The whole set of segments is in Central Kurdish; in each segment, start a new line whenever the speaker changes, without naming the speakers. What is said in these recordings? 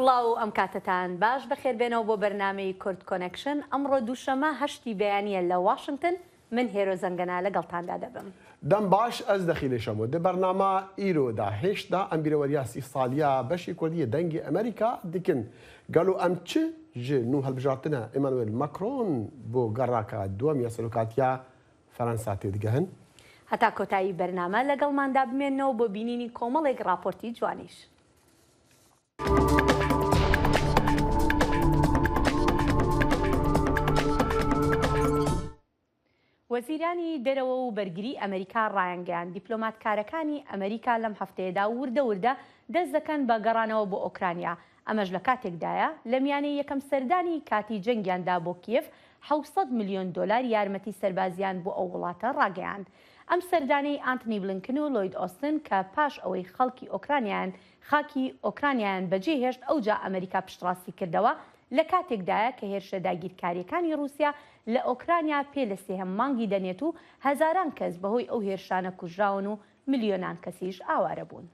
سڵاو ئەم کاتتان باش بەخێربێنەوە بۆ بەرنامەی کورد کۆنەکشن. ئەمڕۆ دووشەمە هەشتی بەیانیە لە واشنگتن. من هێرۆ زەنگەنا لەگەڵتاندا دەبم.
دەم باش ئەس دەخیلێشەمەوە دە بەرنامە ئیرۆدا هێشتا ئەم بیرەوەریە 30 ساڵیا بەشی کوردیە دەنگی ئەمریکا دیکن گەلو ئەم چ ژێ نو هەڵبژارتنە ئێمانوێل ماکرۆن بۆ گەڕاکە دووەمیە سەرۆکاتیا فەرەنسا تێدگەهن.
هەتا کۆتایی بەرنامە لەگەڵماندا بمێنەوە بۆ بینینی کۆمەڵێک راپۆرتی جوانیش. وەزیرانی دەرەوە و بەرگری ئەمریکا ڕایانگەیان دیپلۆماتکارەکانی ئەمریکا لەم هەفتەیەدا وردە دەست دەکەن بە گەڕانەوە بۆ ئۆکرانیا. ئەمەش لە کاتێکدایە لە میانەی یەکەم سەردانی کاتی جەنگیاندا بۆ کیف 700 میلیۆن دلار یارمەتی سەربازیان بۆ ئەو وڵاتە ڕاگەیاند. ئەم سەردانەی ئانتنی بلینکن و لۆید ئۆستن کە پاش ئەوەی خەڵکی ئۆکرانیان بەجێهێشت ئەوجا ئەمریکا پشتڕاستی کردەوە لە کاتێکدایە کە هێرشە داگیرکاریەکانی رووسیا لە ئۆکرانیا پێ لە سێهەم مانگی دەنێت و هەزاران کەس بەهۆی ئەو هێرشانە کوژراون و ملیۆنان کەسیش ئاوارە بوون.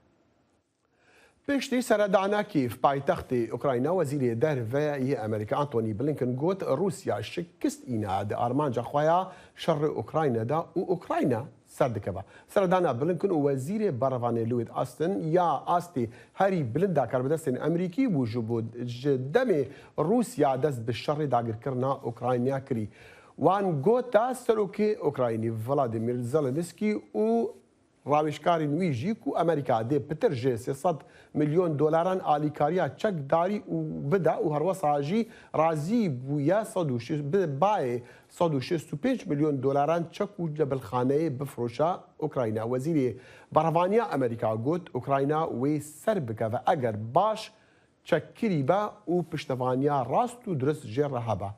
پێشتی سەردانا کیف پایتەختی ئۆکراینە وەزیری دەرڤەیە ئەمریکا ئانتۆنی بلینکن گوت رووسیا شکست ئینا دە ئارمانجا خۆیان شەڕ ئۆکراینەدا و ئۆکراینە سەردەکەوە. سەردانا بلینکن و وەزیری بەڕەوانێ لوید ئاستن یا ئاستی هەری بلندا کاربەدەستێن ئەمریکی بوو بوو دەمێ رووسیا دەست بە شەڕی داگیرکردنا ئۆکراینیا کری. وان گۆتا سەرۆکی ئۆکراینی ڤڵادیمیر زەلەنسکی و ڕاوێژکاری نوێی ژیک و ئەمریکا دێ پتر ژێ 300 میلیۆن دلاران ئالیکاریە چەکداری و بدا و هەروەساژی رازی بووە باێ 165 میلیۆن دلاران چەک و لە بلخانەیە بفرۆشە ئۆکراینە. وەزیری بەڕەوانیا ئەمریکا گوت ئۆکراینە وێ سەر بکەوە ئەگەر باش چەککری بە و پشتەوانیا ڕاست و درست ژێڕە هەبە.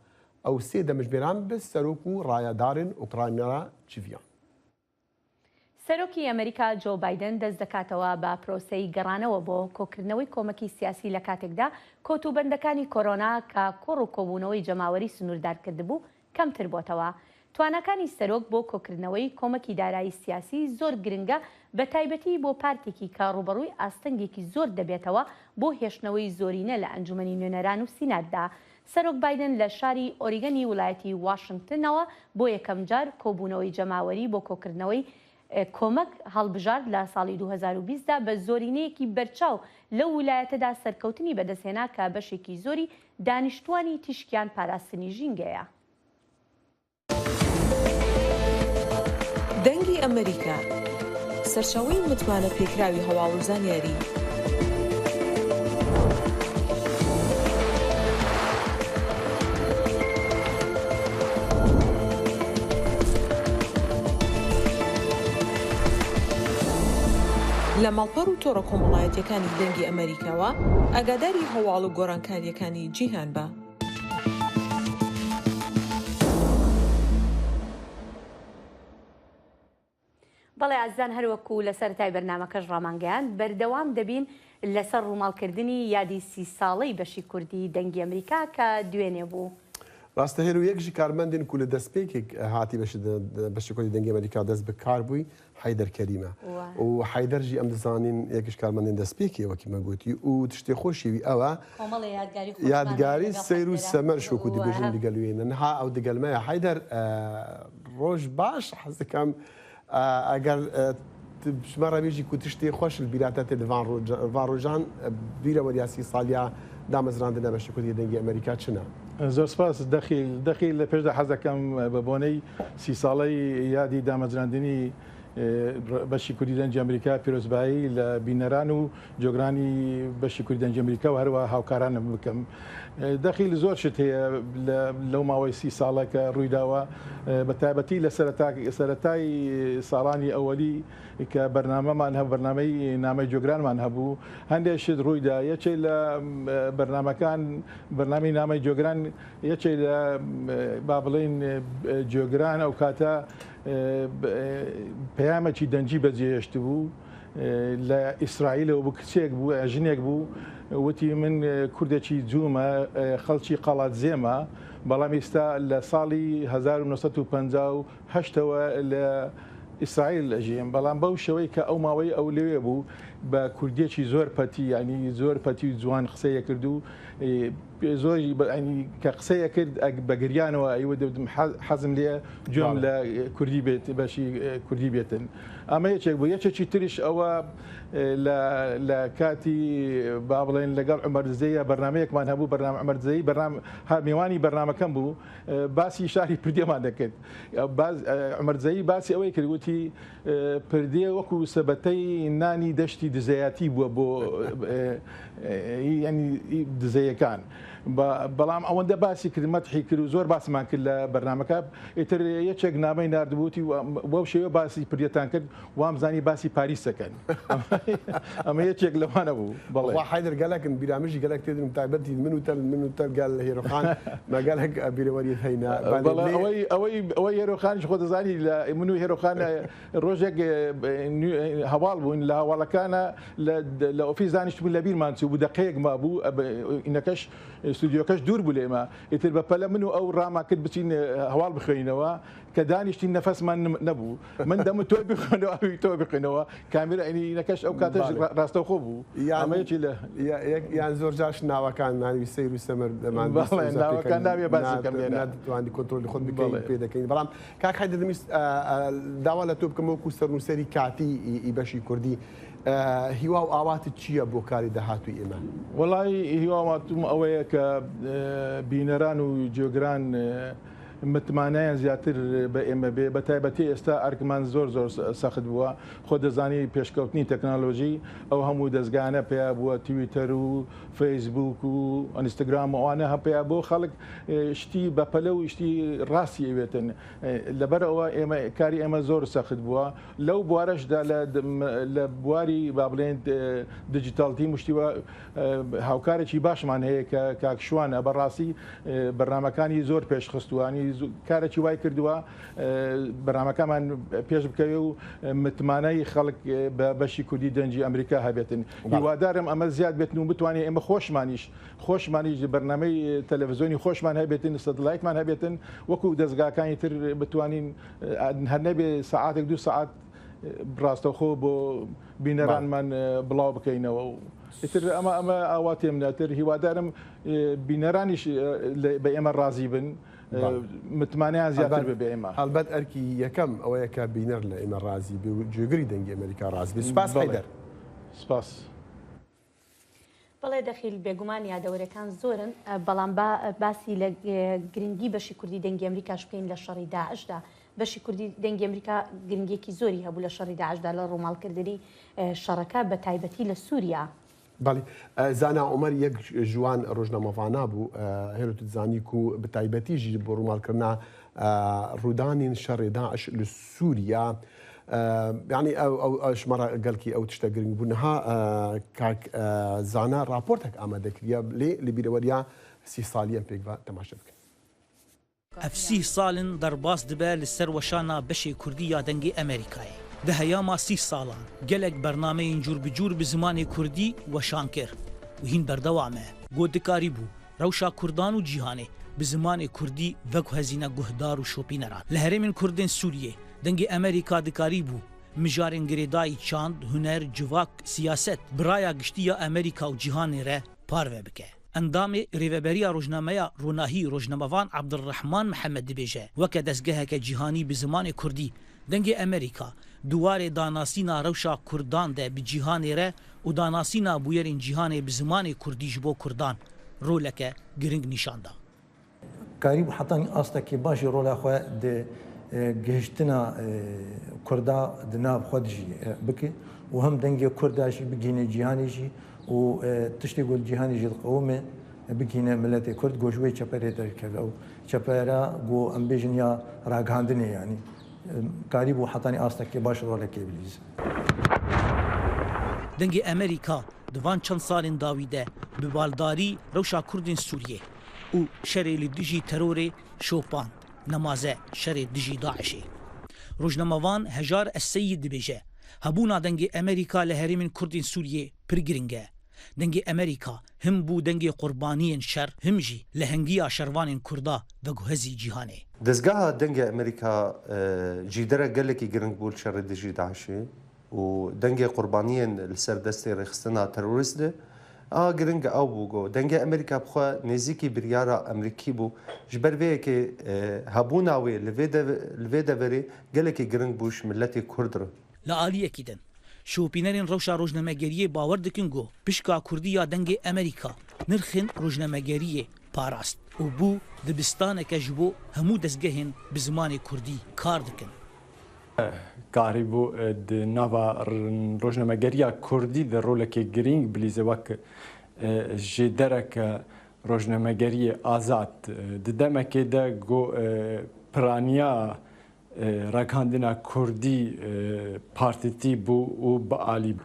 ئەو سێ دەمژبێران بە سەرۆک و ڕایەدارن ئۆکراینە چڤیان.
سەرۆکی ئەمریکا جۆ بایدن دەست دەکاتەوە بە پرۆسەی گەڕانەوە بۆ کۆکردنەوەی کۆمەکی سیاسی لە کاتێکدا کۆتوبەندەکانی کۆرۆنا کە کۆڕ و کۆبوونەوەی جەماوەری سنووردار کردبوو کەمتر بۆتەوە. توانەکانی سەرۆک بۆ کۆکردنەوەی کۆمەکی دارایی سیاسی زۆر گرنگە بە تایبەتی بۆ پارتێکی کە ڕوبەڕووی ئاستەنگێکی زۆر دەبێتەوە بۆ هێشتنەوەی زۆرینە لە ئەنجومەنی نوێنەران و سیناتدا. سەرۆک بایدن لە شاری ئۆریگەنی وڵایەتی واشنگتنەوە بۆ یەکەم جار کۆبوونەوەی جەماوەری بۆ کۆکردنەوەی کۆمەک هەڵبژارد لە ساڵی 2020دا بە زۆرینەیەکی بەرچاو لە ویلایەتەدا سەرکەوتنی بەدەستهێنا کە بەشێکی زۆری دانیشتوانی تیشکیان پاراستنی ژینگەیە.
دەنگی ئەمریکا سەرچاوەی متمانە پێکراوی هەواڵ و زانیاری. لە ماڵپەڕ و تۆڕە کۆمەڵایەتیەکانی دەنگی ئەمریکاوە ئاگاداری هەواڵ و گۆڕانکاریەکانی جیهان بە.
بەڵێ ئازان هەروەکو لە سەرەتای بەرنامەکەش ڕامانگەیان بەردەوام دەبین لەسەر ڕووماڵکردنی یادی 30 ساڵەی بەشی کوردی دەنگی ئەمریکا کە دوێنێ بوو.
ڕاستە هێر و یەکژی کارمەندین کو لە دەستپێکێک هاتی بەشی کوردی دەنگی ئەمریکا دەست بە کار بووی حەیدەر کەریمە و حەیدەرژی ئەم دەزانین یەکیش کارمەندین دەستپێکی وەکی مەگوتی و تشتێ خۆشیوی ئەوە یادگاری سەیر و سەمەر شۆک و دیبێژن دیگەلوێنە نەها ئەو دەگەلمەیە حەیدەر ڕۆژ باش حەز دەکەم ئەگەر شمە ڕەبێژی کو تشتێ خۆش بیراتە تێلڤان ڕۆژان بیرەوەریا 30 ساڵیا دامەزراندنە بەشی کوردی دەنگی ئەمریکا چنە؟
زۆر سپاس دەخی لە پێشدا حەز دەکەم بە بۆنەی 30 ساڵەی یادی دامەزراندنی بەشی کوردی دەنگی ئەمریکا پیرۆزبایی لە بینەران و جۆگرانی بەشی کوردی دەنگی ئەمریکا و هەروە هاوکارانم بکەم. دەخیل زۆر شت هەیە لەو ماوەی 30 ساڵە کە ڕوویداوە بە تایبەتی لە سەرەتای ساڵانی ئەوەلی کە بەرنامەمان هەبوو بەرنامەی نامەی جۆگرانمان هەبوو هەندێک شت ڕوویدا یەکێک لە بەرنامەکان بەرنامەی نامەی جۆگران یەکێک لە با بڵێن جۆگران ئەو کاتە پەیامێکی دەنجی بەجێهێشت بوو لە ئیسرائیلەوە بوو کچێک بوو ژنێک بوو وتی من کوردێکی جوومە خەڵکی قەڵات زێمە بەڵام ئێستا لە ساڵی 1958ەوە لە ئیسرائیل ئەژێن بەڵام بەو شەوەی کە ئەو ماوەی ئەو لەوێ بوو بە کوردێکی زۆر پەتی ینی زۆر پەتی و جوان قسەیە کرد و زۆری کە قسەیە کرد بە گریانەوە ئەیوە دەبم حەزم لێ جۆم لە کوردی بێت بەشی کوردی بێتن ئەمە یەکێک بوو یەکێکی تریش ئەوە لە کاتی با بڵێن لەگەڵ عومەرزەیە بەرنمەیەکمان هەبوو بەرنامە عومەرزەی میوانی بەرنمەکەم بوو باسی شاری پردێمان دەکرد عومەرزەی باسی ئەوەی کردوتی پردێ وەکو سەبەتەی نانی دەشتی دزەیەتی بووە بۆ ینی دزەیەکان بەڵام ئەوەندە باسی کرد مەتحی کرد و زۆر باسمان کرد لە بەرنمەکە ئیتر یەکێک نامەی نردبووتی بەو شێوە باسی پردێتان کرد وامزانی باسی پاریسەکەن ئەمە یەکێک لەوانە بوو بەڵێ
حیدر گەلەکن بیرامژی گەلک تێدرم تایبەتی من و تەرگال لە هێرۆخان مەگەلک بیرەوەریت هەینا
ئەوەی هێرۆخانیش خۆ دەزانی لە من و هێرۆخان ڕۆژێک هەواڵ بوون لە هەواڵەکانە لە ئۆفیس دانیشتبوون لە بیرمان چوو بوو دقەیەک ما بوو ئینەکەش استودیۆکەش دوور بوو لێمە ئیتر بەپەلە من و ئەو ڕاما کرد بچین هەواڵ بخوێنەوە کە دانیشتین نەفەسمان نەبوو من دەم تۆ بخوێنەوە ئەوی تۆ بخوێنەوە کامێرە ئەینەکەش ئەو کاتەش ڕاستەوخۆ بوو ئەمەیەکی لە
یان زۆر جاش ناوەکان ناوی سەیر و سەمەر دەمان
ناوەکان ناوێ باسەکەم
ناتوانانی کۆنتڕۆلی خۆت بکەین پێ دەکەین بەڵام کاک حیدر دەویست داوا لە تۆ بکەم وەکو سەرنووسەری کاتی بەشی کوردی هیوا و ئاواتت چییە بۆ کاری داهاتووی ئێمە؟
وەڵی هیواماتوم ئەوەیە کە بینەران و جێگران متمانیان زیاتر بە ئێمە بێ بە تایبەتی ئێستا ئەرکمان زۆر سەخت بووە خۆ دەزانی پێشکەوتنی تەکنۆلۆژی ئەو هەموو دەستگانە پێیا بووە تویتەر و فەیسبوک و ئەنستاگرام ئەوانە هەپەیە بۆ خەڵک شتی بەپەلە و شتی ڕاستی ئەوێتن لەبەرەوە ئێمە کاری ئێمە زۆر سەخت بووە لەو بوارەشدا لە بواری با بڵێن دیجیتالتی مشتیوە هاوکارێکی باشمان هەیە کە کاکشوانە بەڕاستی بەرنمەکانی زۆر پێشخستوانی کارێکی وای کردووە بەرنامەکەمان پێش بکەوێ و متمانەی خەڵک بە بەشی کوردی دەنجی ئەمریکا هەبێتن هیوادارم ئەمە زیاد بێتن و بتوانێت ئێمە خۆشمانیش بەرنامەی تەلەڤیزیۆنی خۆشمان هەبێتن سەتەلایتمان هەبێتن وەکو دەستگاکانی تر بتوانین هەر نەبێ سەعاتێک 2 سەعات ڕاستەوخۆ بۆ بینەرانمان بڵاو بکەینەوە و ئیتر ئەمە ئاواتێمناتر هیوادارم بینەرانیش بە ئێمە ڕازی بن متمانیان زیاتر بێ ئێمە
هەڵبەت ئەرکی یەکەم ئەوەیە کە بینەر لە ئێمە ڕازی بێ و جێگەری دەنگی ئەمریکا ڕازی بێ سوپاس حیدەر
سپاس
بەڵێ دەخیل بێگومان یادەوەرەکان زۆرن بەڵام باسی لە گرنگی بەشی کوردی دەنگی ئەمریکاش بکەین لە شەڕی داعشدا بەشی کوردی دەنگی ئەمریکا گرنگێکی زۆری هەبوو لە شەڕی داعشدا لە ڕۆماڵکردنی شەڕەکە بە تایبەتی لە سووریا
باڵی زانا عمەر یەک ژوان ڕۆژنامەڤانە بوو هێرتت زانیک و بە تایبەتیژی بۆ ڕووماڵکردنا ڕوودانین شەڕی داعش لە سووریا یعنی ئەو ژمارە گەلکی ئەو تشتە گرنگ بوونەها کاک زانا راپۆرتێک ئامادەکردە لێ لە بیرەوەریە 30 ساڵیان پێک تەماشە بکەن
ئەف 30 ساڵن دەرباس دەبێت لەسەر وەشانە بەشی کوردی یا دەنگی ئەمریکای دەهەیاما 30 ساڵان gelek bernameyên cûr bi cûr bi zimanê Kurdî weşan kir û hîn berdewam e gotdikarî bû rewşa Kurdan û cîhanê bi zimanê Kurdî veku hezîne guhdar û şopîneran li herêmên Kurdên Sûriyê dengê Amerîka dikarî bû mijarên girêdayî çand huner civak siyaset biraya giştiya Amerîka û cîhanê re parve bike endamê rêveberiya rojnameya ronahî rojnamevan Abdurrahman Mihemed dibêje weke destgeheke cîhanî bi zimanê Kurdî dengê Amerîka duwarê danasîna rewşa Kurdan de bi cîhanê re û danasîna bûyerên cîhanê bi zimanê Kurdî ji bo Kurdan roleke giring nîşanda.
Karî hetanî astekî başî rola xwe di gihiştina Kurda di nav xwe jî bike û hem dengê Kurda jî bigîne cîhanê jî û tiştê gul cîhanê jî qewme bigîne milletê Kurd goş wê çeperê derkeve ew çepera got em bêjin ya ragihandinê yanî karî bû hetanî astekî baş rolekê bilîz.
Dengê Amerîka di van çend salên dawî de bi baldarî rewşa Kurdên Sûriyê û şerê li dijî terorê şopand nemaze şerê dijî Daişê. Rojnamevan Hejar Es-Seyyid dibêje hebûna dengê Amerîka li herêmên Kurdên Sûriyê pir giring e. Dengê Amerîka him bû dengê qurbaniyên şer him jî li hengiya şervanên Kurda ve guhezî cîhanê.
دەستگاها دەنگی ئەمریکا جیدەرە گەلێکی گرنگ بوو شەڕی دژی داعشی و دەنگی قوربانیان لەسەر دەستی ڕێخستنا تەرۆریست گرنگە ئەو بووگۆ دەنگی ئەمریکا بخوا نێزیکی بریارە ئەمریکی بوو ji ber vêyekê hebûna wê li vê deverê gelekî giring bû ji milletê Kurd re.
Li aliyekî din şopînerên rewşa rojnamegeriyê bawer dikin got pişka Kurdî ya dengê Amerîka nirxên rojnamegeriyê parast û bû dibistaneke ji bo hemû destgehên bi zimanê Kurdî kar dikin.
Karî bû di nava rojnamegeriya Kurdî de rolekê girîng bilîze wek ji dereke rojnamegeriyê azad di demekê de got piraniya rekandina Kurdî partîtî bû û bi alî.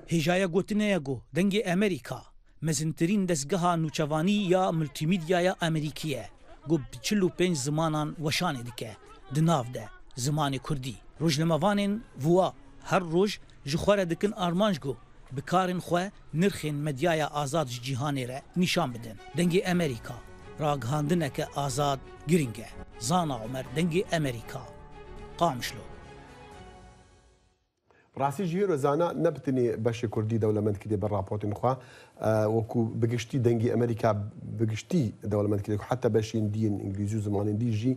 Hêjaya gotineye got dengê Amerîka mezintirîn destgeha nûçevanî ya multîmîdyaya Amerîkî ye got bi 45 zimanan weşanê dike di nav de zimanê Kurdî. Rojnamevanên wiha her roj ji xwe re dikin armanc got bi karên xwe nirxên medyaya azad ji cîhanê re nîşan bidin. Dengê Amerîka ragihandineke azad giring e. Zana Umer dengê Amerîka Qamişlo.
ڕاستی ژێ رۆزانە نەبتنێ بەشی کوردی دەوڵەمەندکردێ بە راپۆرتین خوا وەکو بگشتی دەنگی ئەمریکا بگشتی دەوڵەمەندکردێک حتا بەشین دیین ئینگلیزی و زمانین دیژی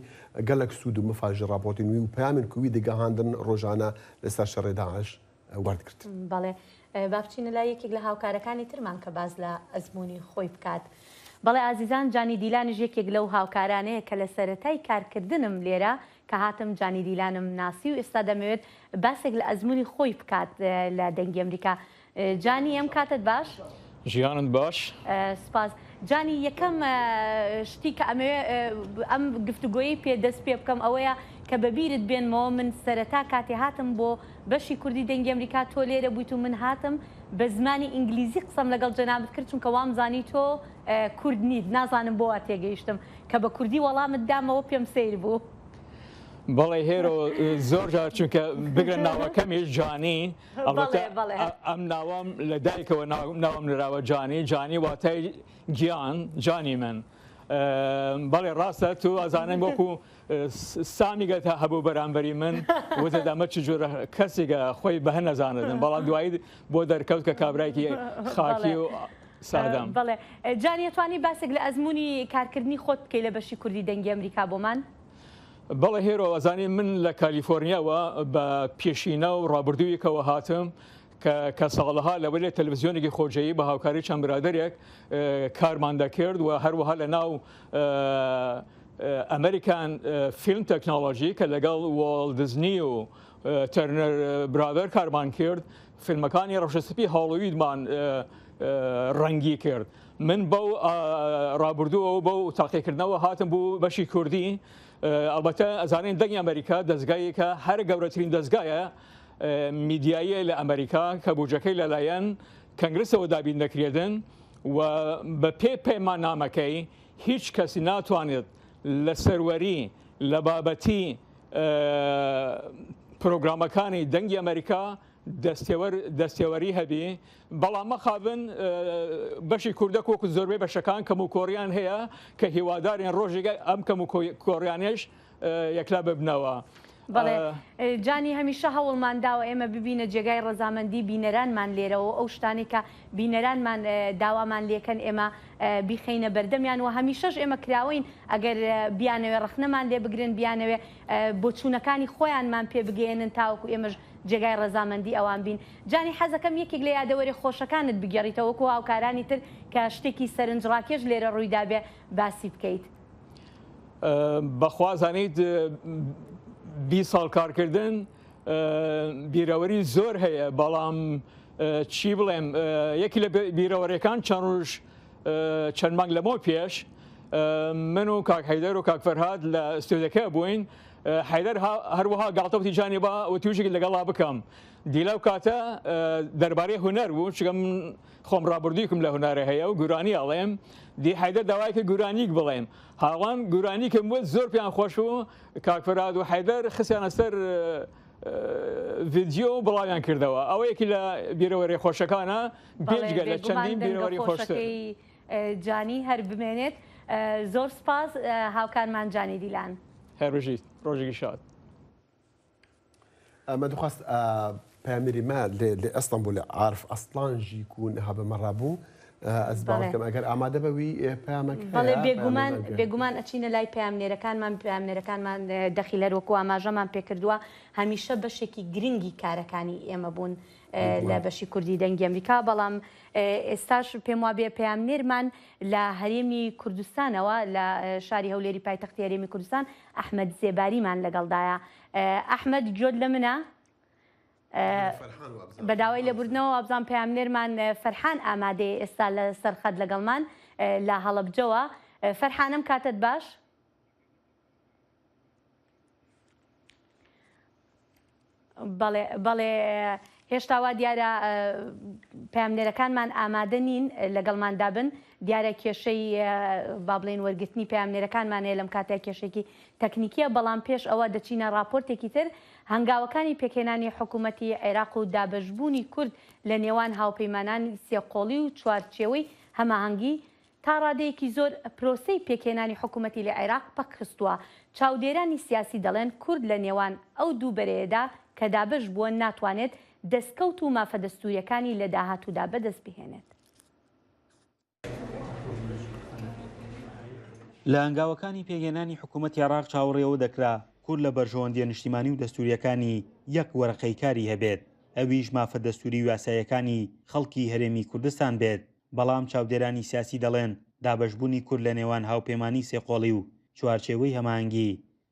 گەلک سوود و مفاژی راپۆرتین وی و پامن کووی دەگەهاندن ڕۆژانە لەسەر شەڕێ داعش وەردکرد.
بەڵێ با بچینە لای یەکێک لە هاوکارەکانی ترمان کە باز لە ئەزمموی خۆی بکات. بەڵێ ئازیزان جانی دیلانش یەکێک لەو هاوکارانەیە کە لە سەرەتای کارکردنم لێرە کە هاتم جانی دیلانم ناسی و ئێستا دەمەوێت باسێک لە ئەزمموی خۆی بکات لە دەنگی ئەمریکا. جانی ئەم کاتت باش؟
ژیانت باش؟
سپاس. جانی یەکەم شتی کە ئەمەوێ ئەم گفتوگۆیی پێدەست پێ بکەم ئەوەیە کە بەبیرت بێنمەوە من سەرەتا کاتێ هاتم بۆ بەشی کوردی دەنگی ئەمریکا تۆ لێرە بوویت و من هاتم بە زمانی ئینگلیزی قسەم لەگەڵ جەنابەت کرد چونکە وام زانی تۆ کورد نیت نازانم بۆ وا تێگەیشتم کە بە کوردی وەڵامت دامەوە پێم سیر بوو.
بەڵێ هێرۆ زۆر جار چونکە بگرن ناوەکەمیش جانی ئەم ناوام لە دایکەوە ناوم لراوە جانی واتای گیان جانی من. بەڵێ ڕاستە تو ئازانم وەکو سامیگەتە هەبوو بەرامبەری من وتە دەمە چ جۆرە کەسێکە خۆی بە هەر نەزانن بەڵام دوایی بۆ دەرکەوت کە کابرایکی خاکی و سادەم.
بەڵێ جانی توانی باسێک لە ئەزمموی کارکردنی خۆت بکەی لە بەشی کوردی دەنگی ئەمریکا بۆمان؟
بەڵێ هێرۆ ئەزانین من لە کالیفۆرنیاوە بە پێشینە و ڕابردوویەکەوە هاتم کە ساڵەها لەوە لێ تەلەڤیزیۆنێکی خۆجەیی بە هاوکاری چەند برادێک کارمان دەکرد و هەروەها لە ناو ئەمریکان فیلم تەکنۆلۆژی کە لەگەڵ وۆڵ دیزنی و تەرنەر برادەر کارمان کرد فیلمەکانی ڕەشەسپی هاڵۆویدمان ڕەنگی کرد. من بەو ڕابردووە و بەو تاقیکردنەوە هاتم بوو بەشی کوردی. ئەلبەتە ئەزانین دەنگی ئەمریکا دەستگایەکە هەر گەورەترین دەستگایە میدیاییە لە ئەمریکا کە بودجەکەی لەلایەن کەنگرسەوە دابین دەکرێتن و بە پەیماننامەکەی هیچ کەسی ناتوانێت لە سەروەری لە بابەتی پرۆگرامەکانی دەنگی ئەمریکا دەستێوەری هەبی بەڵام مەخابن بەشی کوردە کۆکو زۆربەی بەشەکان کەم و کۆریان هەیە کە هیوادارین ڕۆژێکە ئەم کەم و کۆریانێش یەکلا ببنەوە.
بەڵێ جانی هەمیشە هەوڵمان داوە ئێمە ببینە جێگای ڕەزامەندی بینەرانمان لێرەوە ئەو شتانی کە بینەرانمان داوامان لێکەن ئێمە بیخینە بەردەمیان و هەمیشەش ئێمە کراوین ئەگەر بیانەوێ ڕخنەمان لێ بگرن بیانەوێ بۆچوونەکانی خۆیانمان پێ بگەێنن تاوەکو ئێمەش جێگای ڕەزامەندی ئەوان بین. جانی حەزەکەم یەکێک لە یادەوەری خۆشەکانت بگەڕیتەوەکو هاوکارانی تر کە شتێکی سەرنجڕاکێش لێرە ڕوویدا بێ باسی بکەیت.
بەخوازانیت 20 ساڵ کارکردن بیرەوەری زۆر هەیە بەڵام چی بڵێم یەکی لە بیرەوەریەکان چەند ڕۆژ چەند مانگ لەمەوە پێش من و کاک حەیدەر و کاک فەرهاد لە ئستودیۆکە بووین. حەیدەر هەروەها گاڵتەوتی جانی بە و تووشێکی لەگەڵا بکەم دیلەو کاتە دەربارەی هونەر بوو چکە من خۆم ڕابردوویکم لە هونارە هەیە و گورانی ئەڵێم دی حەیدەر داوای کە گورانیک بڵێم هاوڵان گورانیکم وت زۆر پێیان خۆش و کاک فەرهاد و حەیدەر خستیانە سەر ڤیدیۆ بڵاویان کردەوە ئەوە یەکی لە بیرەوەری خۆشەکانە بێجگە لە چەندین بیرەوەری خۆشتر
جانی هەر بمێنێت. زۆر سپاس هاوکارمان جانی دیلان.
هەروژی ڕۆژێکی شاد.
ما دخواست پامری ما لإسطنبول عارف أصلاً جيكون هذا مرة بو أسباب كم أجر أماده بوي پامك
بله بێگومان ئەچینە لای پامنێرەکانمان دەخیلەر وەکو ئاماژەمان پێکردووە هەمیشە بەشێکی گرنگی کارەکانی ئێمە بوون لە بەشی کوردی دەنگی ئەمریکا بەڵام ئێستاش پێم وابێ پامنێرمان لە هەرێمی کوردستانەوە لە شاری هەولێری پایتەختی هەرێمی کوردستان ئەحمەد زێباریمان لەگەڵدایە. ئەحمەد جۆت لە منە بەداوای لەبوردنەوە ئابزان پامنێرمان فەرحان ئامادەی ئێستا لە سەرخەت لەگەڵمان لە هەڵەبجەوە. فەرحانم کاتت باش؟ بەڵێ هێشتا وا دیارە پامنێرەکانمان ئامادە نین لەگەڵماندا بن دیارە کێشەی با بڵێن وەرگرتنی پامنێرەکانمانەیە لەم کاتێک کێشێکی تەکنیکیە بەڵام پێش ئەوە دەچینە راپۆرتێکی تر هەنگاوەکانی پێکهێنانی حکوومەتی عێراق و دابەشبوونی کورد لە نێوان هاوپەیمانانی سێقۆڵی و چوارچێوەی هەماهەنگی تا ڕادەیەکی زۆر پرۆسەی پێکهێنانی حکوومەتی لە عێراق پەکخستووە. چاودێرانی سیاسی دەڵێن کورد لە نێوان ئەو دوو بەرەیەدا کە دابەش بووە ناتوانێت دەستکەوت و مافە دەستوریەکانی لە داهاتوودا بەدەست بهێنێت.
لە هەنگاوەکانی پێگەێنانی حکوومەتی عێراق چاوەڕێەوە دەکرا کورد لە بەرژەوەندیە نیشتیمانی و دەستوریەکانی یەک وەرەقەی کاری هەبێت ئەویش مافە دەستوری و یاسایەکانی خەڵکی هەرێمی کوردستان بێت. بەڵام چاودێرانی سیاسی دەڵێن دابەشبوونی کورد لە نێوان هاوپەیمانی سێقۆڵی و چوارچێوەی هەماهەنگی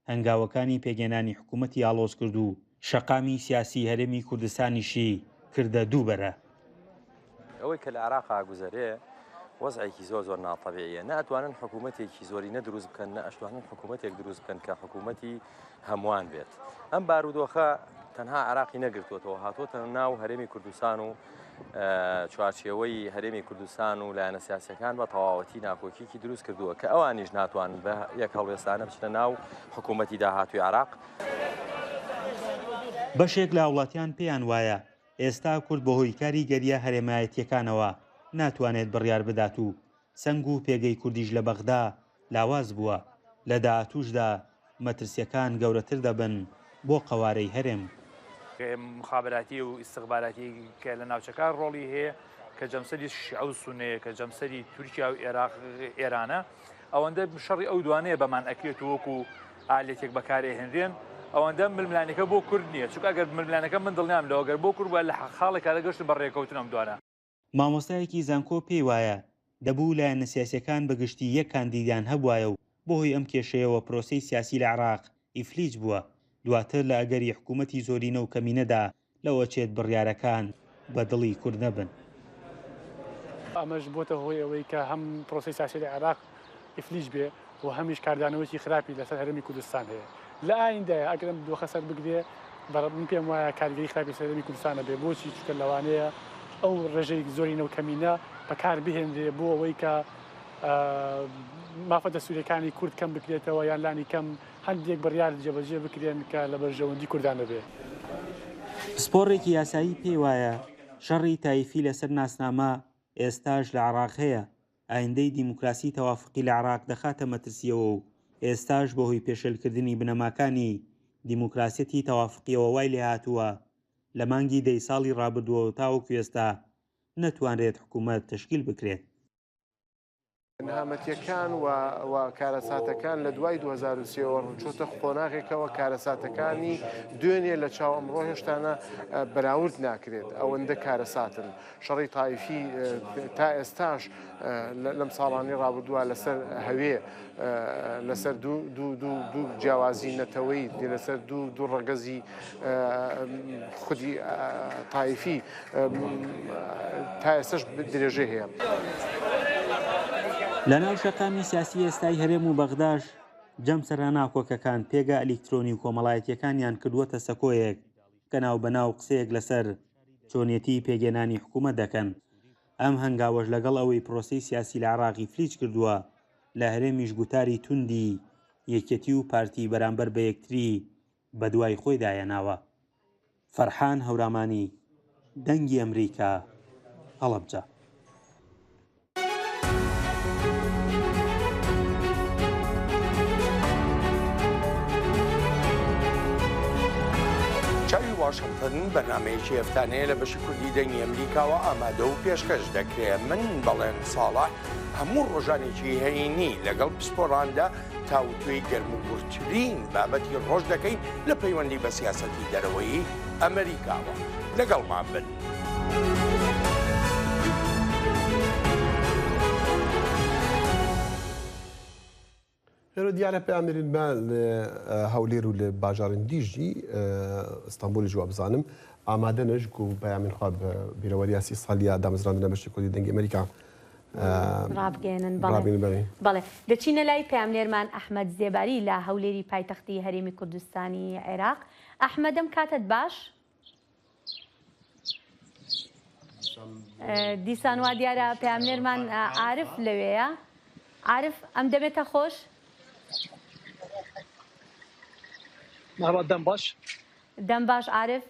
هەنگاوەکانی پێگەێنانی حکوومەتی ئاڵۆز کرد و شەقامی سیاسی هەرێمی کوردستانیشی کردە دووبەرە.
ئەوەی کە لە عێراقا گوزەرێ وەزعێکی زۆر ناتەبیعیە ناتوانن حکوومەتێکی زۆرینە دروست بکەن نە ئەشتوانن حکوومەتێک دروست بکەن کە حکوومەتی هەمووان بێت. ئەم بارودۆخە تەنها عێراقی نەگرتوێتەوە هاتوۆتە ناو هەرێمی کوردستان و چوارچێوەی هەرێمی کوردستان و لایەنە سیاسەکان بە تەواوەتی ناکۆکیێکی دروست کردووە کە ئەوانیش ناتوانن بە یەک هەڵوێستانە بچنە ناو حکوومەتی داهاتووی عێراق.
بەشێک لە وڵاتیان پێیان وایە ئێستا کورد بەهۆی کاریگەریە هەرێمایەتیەکانەوە ناتوانێت بڕیار بدات و سنگ و پێگەی کوردیش لە بەغدا لاواز بووە لە داهاتووشدا مەترسیەکان گەورەتر دەبن بۆ قەوارەی هەرێم.
مخابراتی و ئیستخباراتی کە لە ناوچەکان ڕۆڵی هەیە کە جەمسەری شیعە و سونەیە کە جەمسەری تورکیا و عێراق ئێرانە ئەوەندە شەڕی ئەو دوانەیە بەمان ئەکرێت وەکو ئالێتێک بەکارهێنرێن ئەوەندە ململانەکە بۆ کورد نییە چونکە ئەگەر ململانەکە من دڵنیام لەوە ئەگەر بۆ کورد بووە لە خاڵێکا دەگەشتن بە ڕێکەوتن ئەم دوانە.
مامۆستایەکی زانکۆ پێی وایە دەبوو لایەنە سیاسیەکان بەگشتی یەک کاندیدان هەبوایە و بۆهۆی ئەم کێشەیەوە پرۆسەی سیاسی لە عێراق ئیفلیج بووە دواتر لە ئەگەری حکوومەتی زۆرینە و کەمینەدا لەوە چێت بڕیارەکان بە دڵی کورد نەبن.
ئەمەش بۆتە هۆی ئەوەی کە هەم پرۆسی سیاسی لە عێراق ئیفلیج بێ و هەمیش کاردانەوەی خراپی لەسەر هەرێمی کوردستان هەیە. لە ئایندایە ئەگەرم دۆخە سەر بگرێ من پێم وایە کاریگەری خراپی سەرهەرێمی کوردستانە بێ بۆچی چونکە لەوانەیە ئەو ڕێژەی زۆرینە و کەمینە بەکار بهێنرێ بۆ ئەوەی کە مافە دەستوریەکانی کورد کەم بکرێتەوە یان لانی کەم هەندێک بڕیار جێبەجێ بکرێن کە لە بەرژەوەندی کوردانە بێ.
پسپۆڕێکی یاسایی پێی وایە شەڕی تایفی لەسەر ناسنامە ئێستاش لە عێراق هەیە ئایندەی دیموکراسی تەوافقی لە عێراق دەخاتە مەترسیەوە و ئێستاش بەهۆی پێشێلکردنی بنەماکانی دیموکراسیەتی تەوافقیەوە وای لێ هاتووە لە مانگی دەی ساڵی ڕابردووە تاوەکو ئێستا نەتوانرێت حکوومەت تشکیل بکرێت.
نەهامەتیەکان و کارەساتەکان لە دوای 2023 ڕووچۆتە قۆناغێکەوە کارەساتەکانی دوێنێ لە چاو ئەمڕۆ هێشتانە بەراورد ناکرێت ئەوەندە کارەساتن شەڕی تایفی تا ئێستاش لەم ساڵانی ڕابردووە لەسەر هەوێ لەسەر دوو جیاوازی نەتەوەی لەسەر دوو ڕەگەزی خودی تایفی تا ئێستاش درێژە هەیە.
لە ناو شەقامی سیاسی ئێستای هەرێم و بەغداش جەم سەراناکۆکەکان پێگە ئەلیکترۆنی و کۆمەڵایەتیەکانیان کردووەتە سەکۆیەک کە ناو بەناو قسەیەک لەسەر چۆنیەتی پێگەێنانی حکوومەت دەکەن. ئەم هەنگاوەش لەگەڵ ئەوەی پرۆسەی سیاسی لە عێراقی فلیج کردووە لە هەرێمیش گوتاری توندی یەکێتی و پارتی بەرامبەر بە یەکتری بە دوای خۆی دایەناوە. فەرحان هەورامانی دەنگی ئەمریکا هەڵەبجە.
واشنطن بەرنمەیەکی هەفتانەیە لە بەشی کوردی دەنگی ئەمریکاوە ئامادە و پێشکەش دەکرێت. من بەڵێن ساڵح هەموو ڕۆژانێکی هەینی لەگەڵ پسپۆڕاندا تاوتوێی گەرموگورترین بابەتی ڕۆژ دەکەین لە پەیوەندی بە سیاسەتی دەرەوەی ئەمریکاوە. لەگەڵمان بن.
هێرۆ دیارە پێیانێرین مە لە هەولێر و لە باژارن دیژی ئەستانبولی جواب بزانم ئامادە نەژک و بەیامین خوا بە بیرەوەریاسی ساڵیا دامەزراندنە بەشی کوردی دەنگی ئەمریکا
ڕابگەێنن بەڵێ دەچینە لای پاملێرمان ئەحمەد زێباری لە هەولێری پایتەختی هەرێمی کوردستانی عێراق. ئەحمەدەم کاتت باش؟ دیسان وا دیارە پاملێرمان عارف لەوەیە. عارف ئەم دەبێتە خۆش؟
دەم باش
دەم باش عارف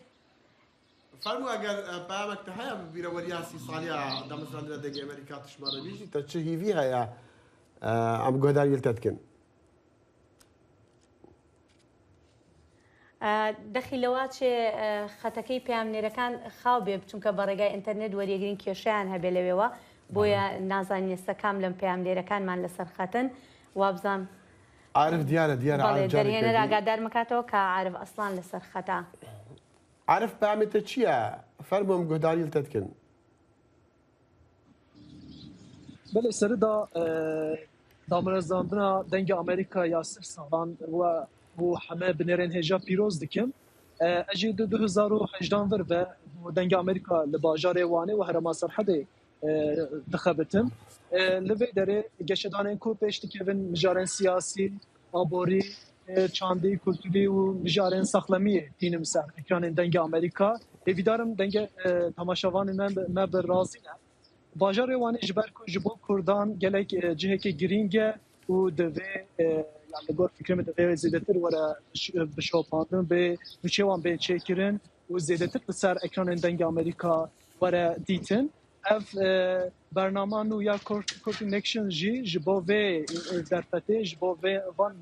فەرموو ئەگەر پامێکتە هەیە بیرەوەریاسی ساڵیا دامەزراندنە دەنگی ئەمریکا تشمانە بیژی تە چ هیڤی هەیە ئەم گۆداریلتە دکن
دەخیلەوە چێ خەتەکەی پامنێرەکان خاو بێ چونکە بە ڕێگای ئینتەرنێت وەریەگرین کێشیان هەبێ لەوێەوە بۆیە نازانین ئێستا کام لەم پامنێرەکانمان لەسەر خەتن وابزان
عارف دیارە
دەرهێنەر ئاگادار مکاتەوە کە عارف ئەسڵان لەسەر خەتا.
عارف پامێتە چییە؟ فەرمووم گۆداریلتە دکن.
بەڵێ سەردا دامەزراندنا دەنگی ئەمریکا یا سر ساڵان بۆ هەمە بنێرێن هێژا پیرۆز دکم. ئەجێ 2018 ڤر بە دەنگی ئەمریکا لە باژارێ وانێ و هەرەما سەرحەدێ دخەبتم. لەوێ دەرێ گەشەدانên ku pêş dikevin mijarên siyasî, aborî, çandî, kulturî û mijarên saxlemiyê tînim ser ekranên dengê Amerîka. Hêvîdarim dengê temaşavanê me bi razî ne. Bajarê Wanê ji ber ku ji bo Kurdan gelek cihekê girîng e û divê li gor fikrê me divê zêdetir were bişopandin bê nûçewan bên çêkirin û zêdetir li ser ekranên dengê Amerîka were dîtin. Ev bernama nû ya Connection jî ji bo vê derfetê ji bo vê van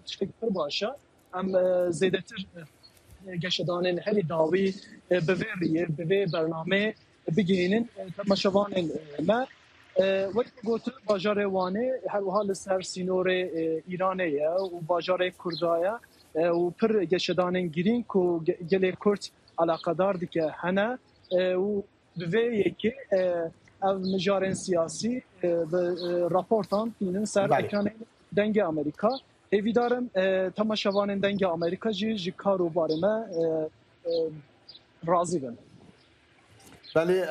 tiştek pir baş e. Em zêdetir geşedanên herî dawî bi vê rêyê bi vê bernamê bigihînin temaşevanên me. Wek gotin bajarê Wanê her wiha li ser sînorê Îranê ye û bajarê Kurda ye û pir geşedanên girîng ku gelê Kurd alaqedar dike hene û bi vê yekê ev mijarên siyasî bi raportan tînin ser ekranên dengê Amerîka. Hêvîdarim temaşevanên dengê Amerîka jî ji karûbarê me razî bin.
Belê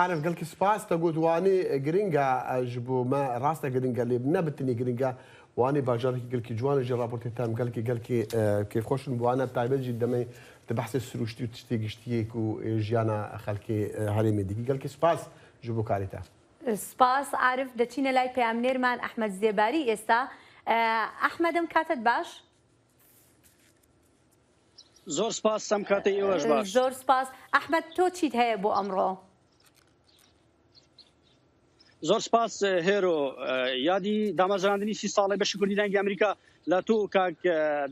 Arif gelkî spas te got wanê giringa ji bo me rast e giringa lê nebitinî giringa wanê bajarekî gelkî ciwan jî raportê tem gelkî kêfxweşin bi wan taybet jî demê di behsê siruştî û tiştê giştiyê ku jiyana xelkê herêmê dikî gelkî spas ji bo karê te.
سپاس عارف دەچینە لای پامنێرمان ئەحمەد زێباری ئێستا. ئەحمەدم کاتت باش؟
زۆر سپاس سەم کاتی ئێوەش باش.
زۆر سپاس. ئەحمەد تۆ چیت هەیە بۆ ئەمڕۆ؟
زۆر سپاس هێرۆ یادی دامەزراندنی 30 ساڵی بەشی کوردی دەنگی ئەمریکا لە تۆ کاک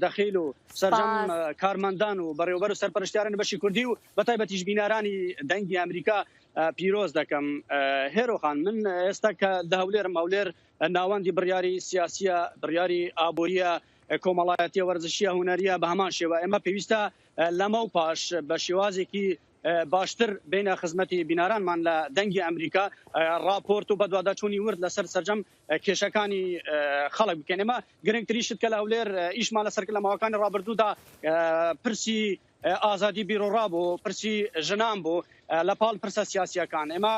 دەخیل و سەرجەم کارمەندان و بەڕێوەبەر و سەرپەرشتیارانی بەشی کوردی و بەتایبەتیش بینەرانی دەنگی ئەمریکا پیرۆز دەکەم. هێرۆخان من ئێستا کە لە هەولێر ناوەندی بڕیاری سیاسیە بڕیاری ئابووریە کۆمەڵایەتیە وەرزشیە هونەریە بە هەمان شێوە ئێمە پێویستە لەمە و پاش بە شێوازێکی باشتر بینە خزمەتی بینارانمان لە دەنگی ئەمریکا راپۆرت و بەدواداچوونی ورد لەسەر سەرجەم کێشەکانی خەڵک بکەین. ئێمە گرنگتریشت کە لە هەولێر ئیشمان لەسەر لە ماوەکانی ڕابردوودا پرسی ئازادی بیرۆڕا بوو پرسی ژنان بوو لەپاڵ پرسە سیاسیەکان. ئێمە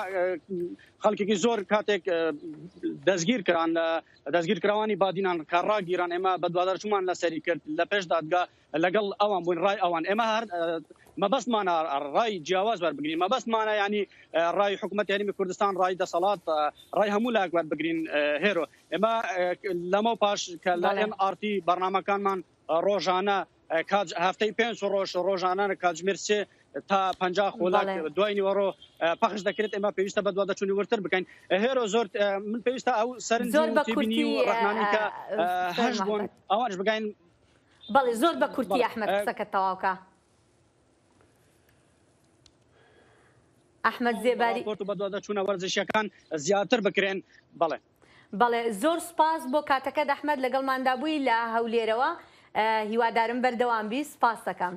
خەڵکێکی زۆر کاتێک دەستگیر کران دەستگیرکراوانی بادینان کە ڕاگیران ئێمە بەدوادارچوومان لەسەری کرد لە پێش دادگا لەگەڵ ئەوان بووین ڕای ئەوان. ئێمە هەر مەبەستمانە ڕای جیاواز وەربگرین مەبەستمانە ینی ڕای حکوومەتی هەرێمی کوردستان ڕای دەسەڵات ڕای هەموو لایەک وەربگرین. هێرۆ ئێمە لەمە پاش کە لە NRT بەرنامەکانمان ڕۆژانە هەفتەی 5 ڕۆژ ڕۆژانە کاتژمێر 3 تا 50 خۆلاک دوای نیوەڕۆ پەخش دەکرێت. ئێمە پێویستە بەدواداچوونی ورتر بکەین. هێرۆ زۆر من پێویستە ئەو سەرنجی بینی و ڕحنانی کە هەش بوون ئەوانش بگین.
بەڵێ زۆر بە کورتی ئەحمەد قسەکە تەواوکە. ئەحمەد زێباری
پۆرت و بەدوادە چوونە وەرزشەکان زیاتر بکرێن بەڵێ
بەڵێ زۆر سپاس بۆ کاتەکە ئەحمەد لەگەڵماندا بووی لە هەولێرەوە هیوادارم بەردەوام بی سپاس دەکەم.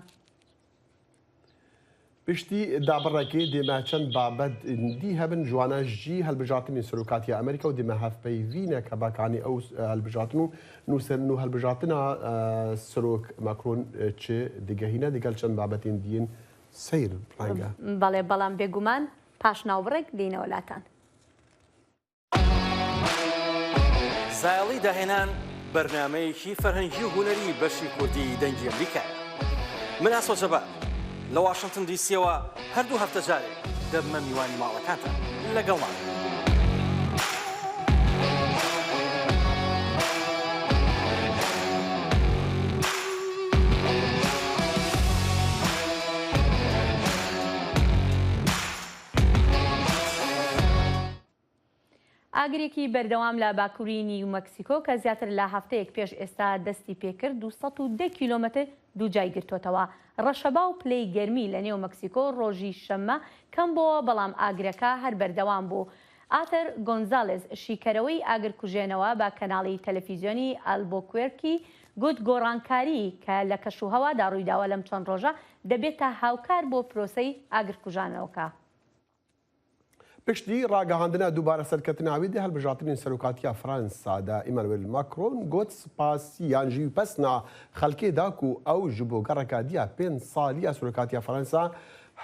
پشتی دابڕێکی دێمە چەند بابەت دی هەبن جوانەژی هەلبژاتنی سەرۆکاتی ئەمریکا و دێمە هەفپەیڤینە کە باکانی ئەو هەلبژاتن و نووسن و هەلبژاتنە سەرۆک ماکرۆن چ دیگەهینە دیگەل چەند بابەتین دیین سیر ڕەنگە
بەڵێ بەڵام بێگومان پاش ناوبڕێک دێنەوە لاتان.
زایڵی داهێنان بەرنامەیەکی فەرهەنگی و هونەری بەشی کوردی دەنگی ئەمریکا. من ئاسۆ جەبار لە واشنگتن دیسیەوە هەردوو هەفتە جارێک دەبمە میوانی ماڵەکانتان لەگەڵمان.
ئاگرێکی بەردەوام لە باکووری نیو مەکسیکۆ کە زیاتر لە هەفتەیەک پێش ئێستا دەستی پێکرد 210 کیلۆمەتر دووجای گرتوتەوە. ڕەشەبا و پلەی گەرمی لە نێو مەکسیکۆ ڕۆژی شەممە کەم بۆ بەڵام ئاگرەکە هەر بەردەوام بوو. ئاتەر گۆنزالێز شیکەرەوەی ئاگرکوژێنەوە با کەناڵی تەلەڤیزیۆنی ئەلبۆکوێرکی گوت گۆڕانکاری کە لە کەشوهەوادا ڕوویداوە لەم چەند ڕۆژە دەبێتە هاوکار بۆ پرۆسەی ئاگرکوژانەوەکە.
پشتی ڕاگەهاندنە دووبارە سەرکەوتناوی دە هەلبژاتنی سەرۆکاتیە فەرەنسادا ئیمانوێل ماکرۆن گوت سپاسی یانژی پەسنا خەڵکێداک و ئەو ji بۆ گەڕێکا دیە 5 سالیە سەرۆکاتیە فەرەنسا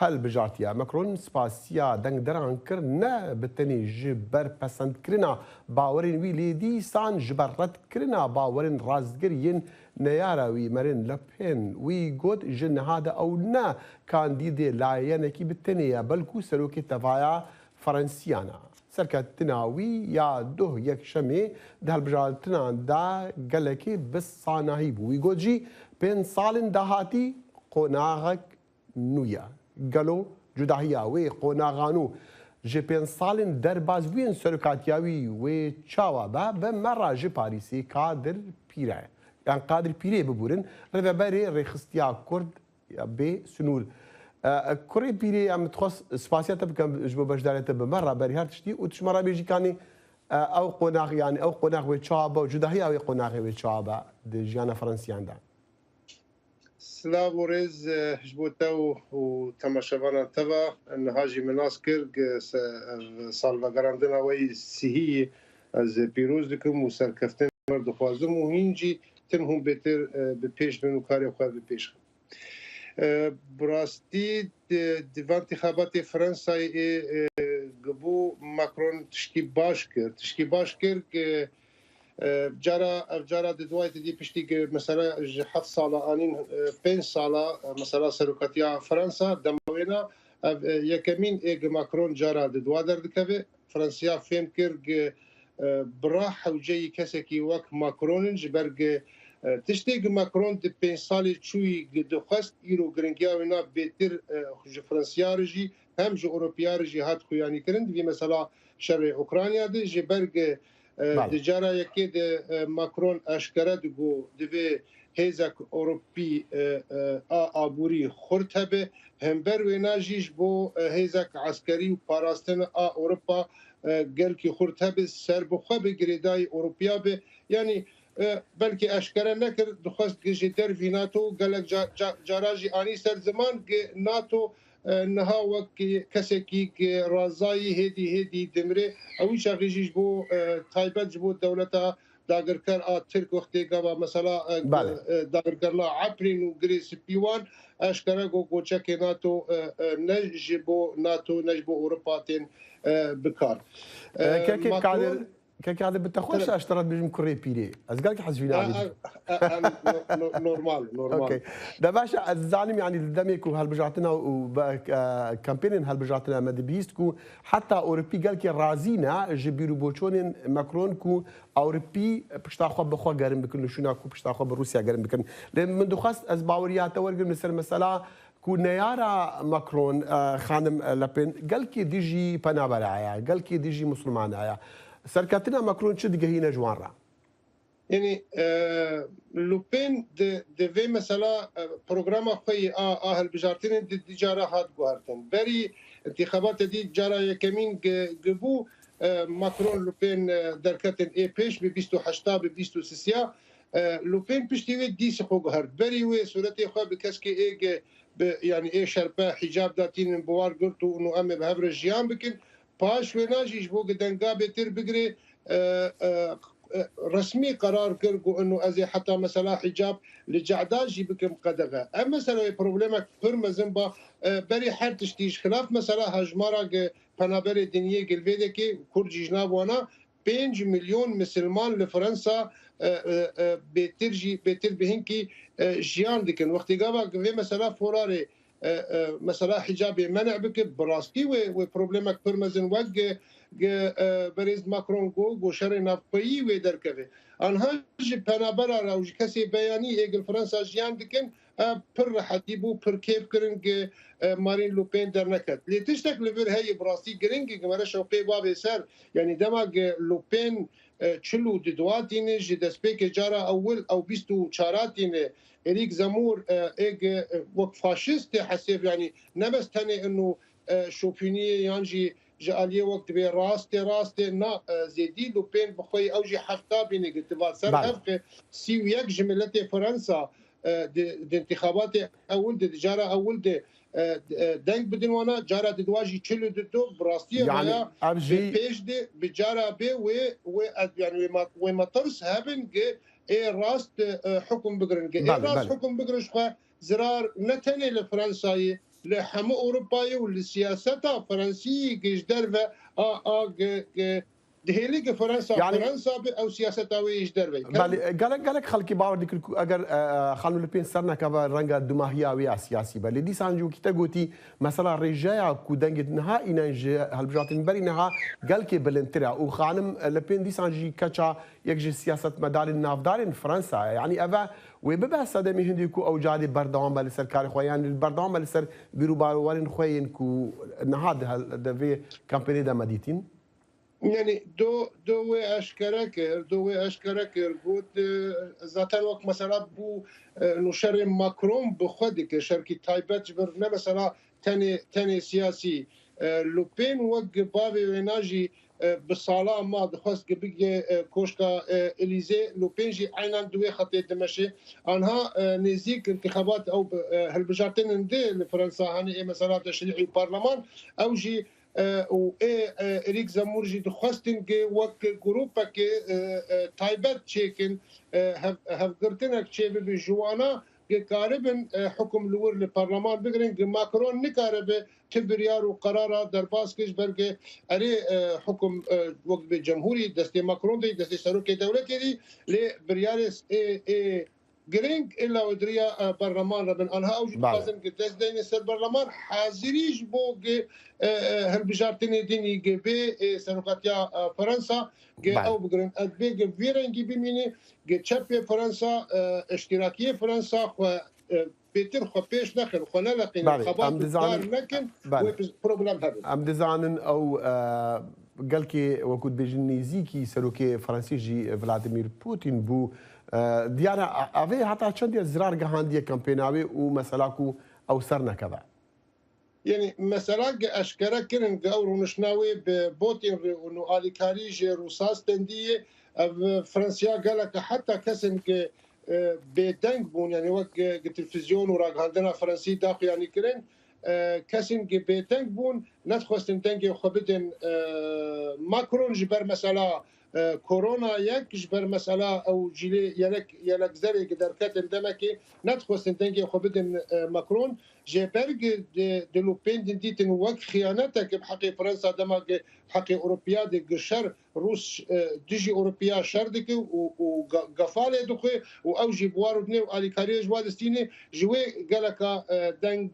هەلبژارتیە. مەکرۆن سپاسیە دەنگدەران کرد نە بتەنی ji ber پەسەندکردنا باوەرên wî lê dîsan ji ber redkirina bawerên rastgiriyên neyara wî merin Le Pen wî got ji niha de ew ne kandîdê layenekî bitêne ye belkû serokê tevaya فرەنسیانە. سەرکەوتنا wî ya doh yekşemê di helbijartinan da gelekî bi sanahî bû. Wî got jî 5 salên dahatî qonaxek nû ye. Gelo cudahiya wê qonaxan û ji 5 salên derbasbûyên serokatiya wî wê çawa be bi mera ji Parîsê Kadir Pîre. Yan Kadir Pîrê bibûrin rêveberê rêxistiya Kurd bê Sunûr. کوڕی پیرێ ئەم دخواست سپاسیاتە بکەم ji بۆ بەشدارێتە بمەڕا بەریهار تشتی و تشمەڕا بێژیکانی ئەو قۆناغیانی ئەو قۆناغ وێ چاوا بە و جوداهی ئەوێ قۆناغی وێ چاوا بە ژیانە فەرەنسیاندا.
سلااو و ڕێز ji بۆ te û temaşevanan te ve niha jî min nas kir salvegerandina wê sihiyê ez pîroz dikim û serkeftin dixwazim û hîn jî tim hûn bêtir bi pêş bin û karê xwe bi pêş xin. براستی دیوان انتخاباتی فرانسایی گبو ماکرون تشکی باش کرد که جارا دوایت دی پشتی که مثلا 7 ساله آنین 5 ساله مثلا سروکاتیا فرانسا دموینا یکمین ایگ ماکرون جارا دوا دردکه فرانسیا فهم کرد برا حوجه کسی که وک ماکرون جبرگ تشتێک ماکرۆن di 5 salê çûyî dixwest îro giringiya wê na bêtir ji Fransiyar jî hem ji Ewropiyar jî hat xuyanîkirin divê mesela şerê Ukrayna de ji ber di cara yekê de Makron eşkere digo divê hêzek Ewropî a aborî xurt hebe hember wê na jî ji bo hêzek eskerî û parastina a Ewropa gelkî xurt hebe serbixwe bi girêdayî Ewropiya be yanî belki eşkere nekir dixwest ji dervî NATO gelek cara jî anî ser ziman NATO niha wek kesekî razayî hêdî dimrê ew wî şexî jî ji bo taybet ji bo dewleta dagirker a Tirk wextê gava mesela dagirkerla Eprîn û girê Spîwan eşkere goçekê NATO ne ji bo NATO ne ji bo Ewropa tên bikar.
كاكاد بتخوش اشترط بيجم كوري بيري از قالك حزبين علي
نورمال
اوكي ده باشا الزعلم يعني دميكو هالبجاتنا وكامبين هالبجاتنا مدبيستكو حتى اوروبي قالك رازينا جبيرو بوچونين ماكرون كو اوروبي بشتاخو بخو قرن بكن شناكو بشتاخو بروسيا قرن بكن من دخواست از باوريات ورقم مثل مثلا كو نيارا ماكرون خانم لبن قالك ديجي بنابرايا قالك ديجي مسلمان آيا سەرکەوتنا مەکرۆن چ دیگەهینە جوانڕە؟
يعني لوبين دي مثلا برنامج خوي هالبجارتين التجارة هات جوهرتن بري انتخابات دي جارة يكمين جبو ماكرون لوبين دركتن اي بيش ب 28 ب 26 لوبين بيشتي دي سخو جوهر بري وي صورتي خو بكسكي ايج يعني ايه شربا حجاب داتين بوار قلتو انه ام بهبر الجيان بكن باش وناجي جبو قدنقا بتر بقري رسمي قرار كرقو انه ازي حتى مثلا حجاب لجعداجي بكم قدغه اما مثلا بروبليمك فرما زنبا بري حر تشتيش خلاف مثلا هجمارا بنابر دنيا قلبيدكي كورجي جناب وانا 5 مليون مسلمان لفرنسا بتر بهنكي جيان دكن وقت قابا في مثلا فوراري مثلا حجابي منع بك براستي وبروبليمك فرمزن وق بريز ماكرون جو شر نافقي ودركبه انها بنابرا راو كسي بياني ايجل فرنسا جيان دكن بر حديبو بر كيف كرنج مارين لوبين درنكت لي تشتك لفر هي براستي جرينج كمرشو بي باب سر يعني دماغ لوبين تشلو ددواتين جدسبيك جارا اول او بيستو شاراتين إريك زمور إيج وق فاشيست حسيب يعني نبس تاني إنه شوفينية يانجي جاليه وقت بي راستي نا زيدي لوبين بخوي أوجي حفتا بيني قلت بعد سر أفق سيويك جملتي فرنسا دي انتخابات أول دي جارة أول دي دنگ بدن وانا جارة دواجي تشلو دتو براستي
يعني أبجي
بيش دي بجارة بي و يعني وما ترس هابن اي راست حكم بقرن اي راست حكم بقرش زرار نتني لفرنساي لحمو اوروباي والسياسه فرنسيه جيش درفه دهيلي فرنسا يعني فرنسا او سياسه ويش درفه
قالك خلكي باور ديك اگر خانو لبين سرنا كبا رنگا دماهيا ويا سياسي بل دي سانجو كي تغوتي مثلا رجايا كو دنگ نها انج هالبجاتن بري نها قالك بلنترا وخانم لبين دي سانجي كاتشا يكجي سياسه مدار النافدار فرنسا يعني افا وببا صدمي هنديكو او جادي بردوام بالسر كار خويان البردوام بالسر بيرو بالوالين خوين كو نهاد هال كامباني دا مديتين
يعني دو اشكره كر قلت ذات الوقت مثلا بو نشر ماكرون بخدك شركه تايبت جبرنا مثلا تاني سياسي لوبين وق بابي ويناجي بالصاله ما دخست بيجي كوشكا اليزي لوبينجي عينا دوي خطي دمشي انها نزيك انتخابات او هالبجارتين ندي لفرنسا هاني مثلا تشريعي برلمان او جي و اريك زمورجي دخستن وك جروبك تايبت تشيكن هفقرتنك تشي بجوانا قاربن حكم لور البرلمان بقرن ماكرون نقارب تبريار وقرار درباسكش برقه اري حكم وقت بالجمهوري دستي ماكرون دي دستي سروكي دولتي دي لبريارس جرينج الا ودريا برلمان ربن انها اوجد لازم قداس دين سر برلمان حاضريش بوق هالبجارتني ديني بي سروقاتيا فرنسا او بقرن ادبي فيرنجي بميني تشابي فرنسا اشتراكيه فرنسا بيتر خو بيش نخل خو نلقين خبار لكن بروبلم هذا
ام ديزاين او قالكي وكنت بجنيزيكي سروكي فرنسي جي فلاديمير بوتين بو ديانا افي حتى چند زرار گهاندی کمپیناوی و مسلاکو او سرنا كذا
يعني مثلا اشكرا كرن قاور نشناوي ببوتين انه اليكاري جي روساس تنديه فرنسيا قالك حتى كسن بدنگ بون يعني وقت التلفزيون وراق عندنا فرنسي داخل يعني كرن كسن بدنگ بون نتخواستن دنگ خبدن ماكرون جبر مثلا كورونا يك جبر مسألة أو جيلي يلك زري قدر كاتن دمكي ندخل تنجي خبدن ماكرون جبرج دلوبين ديتن وق خيانتك بحقي فرنسا دمك حقي أوروبيا دي شر روس ديجي أوروبيا شر دك وقفالة دخي وأوجي بوارو بني وآليكاريج وادستيني جوي قالك دنج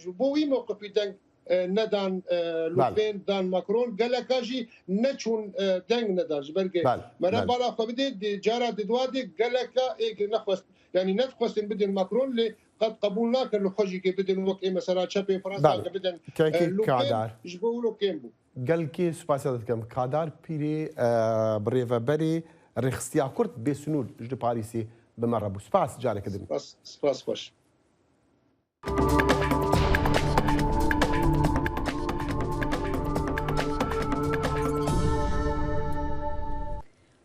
جبوي موقفي دنج ندان لوبين دان ماكرون قال لك اجي نتشون دنگ ندان جبرك مرا بالا خبدي جارا ددوادي قال لك اي نخوس يعني نتخوس بدن ماكرون اللي قد قبولناك اللي خجي بدن وقت مثلا تشابي فرنسا بدن
كادار
جبولو كيمبو
قال كي سباسيات كم كادار بيري بريفا بري ڕێخستیا کورد بێسنوور ژ پاریسی بمەڕە بوو سپاس جارێکدن
سپاس خۆش.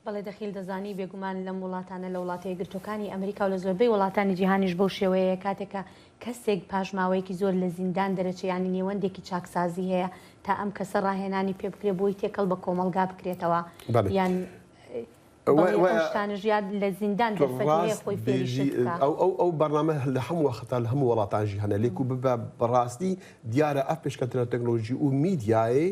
بەڵێ دەخیل دەزانی بێگومان لەم وڵاتانە لە وڵاتەیە گرتوەکانی ئەمریکا و لە زۆربەی وڵاتانی جیهانیش بەو شێوەیە کاتێکە کەسێک پاژماوەیەکی زۆر لە زیندان دەرەچەیانی نێوەندێکی چاکسازی هەیە تا ئەم کەسە ڕاهێنانی پێ بکرێ بۆی تێکەڵ بە کۆمەلگا بکرێتەوە یان شتانژیان لە زیندان دەفەتەیە خۆی فێریشت
ئەو بەرنامە لە هەموو وەختە لە هەموو وڵاتانژی هەنە لێک و ببە بەڕاستی دیارە ئەف پێشکەوتنە تەکنۆلۆژی و میدیایە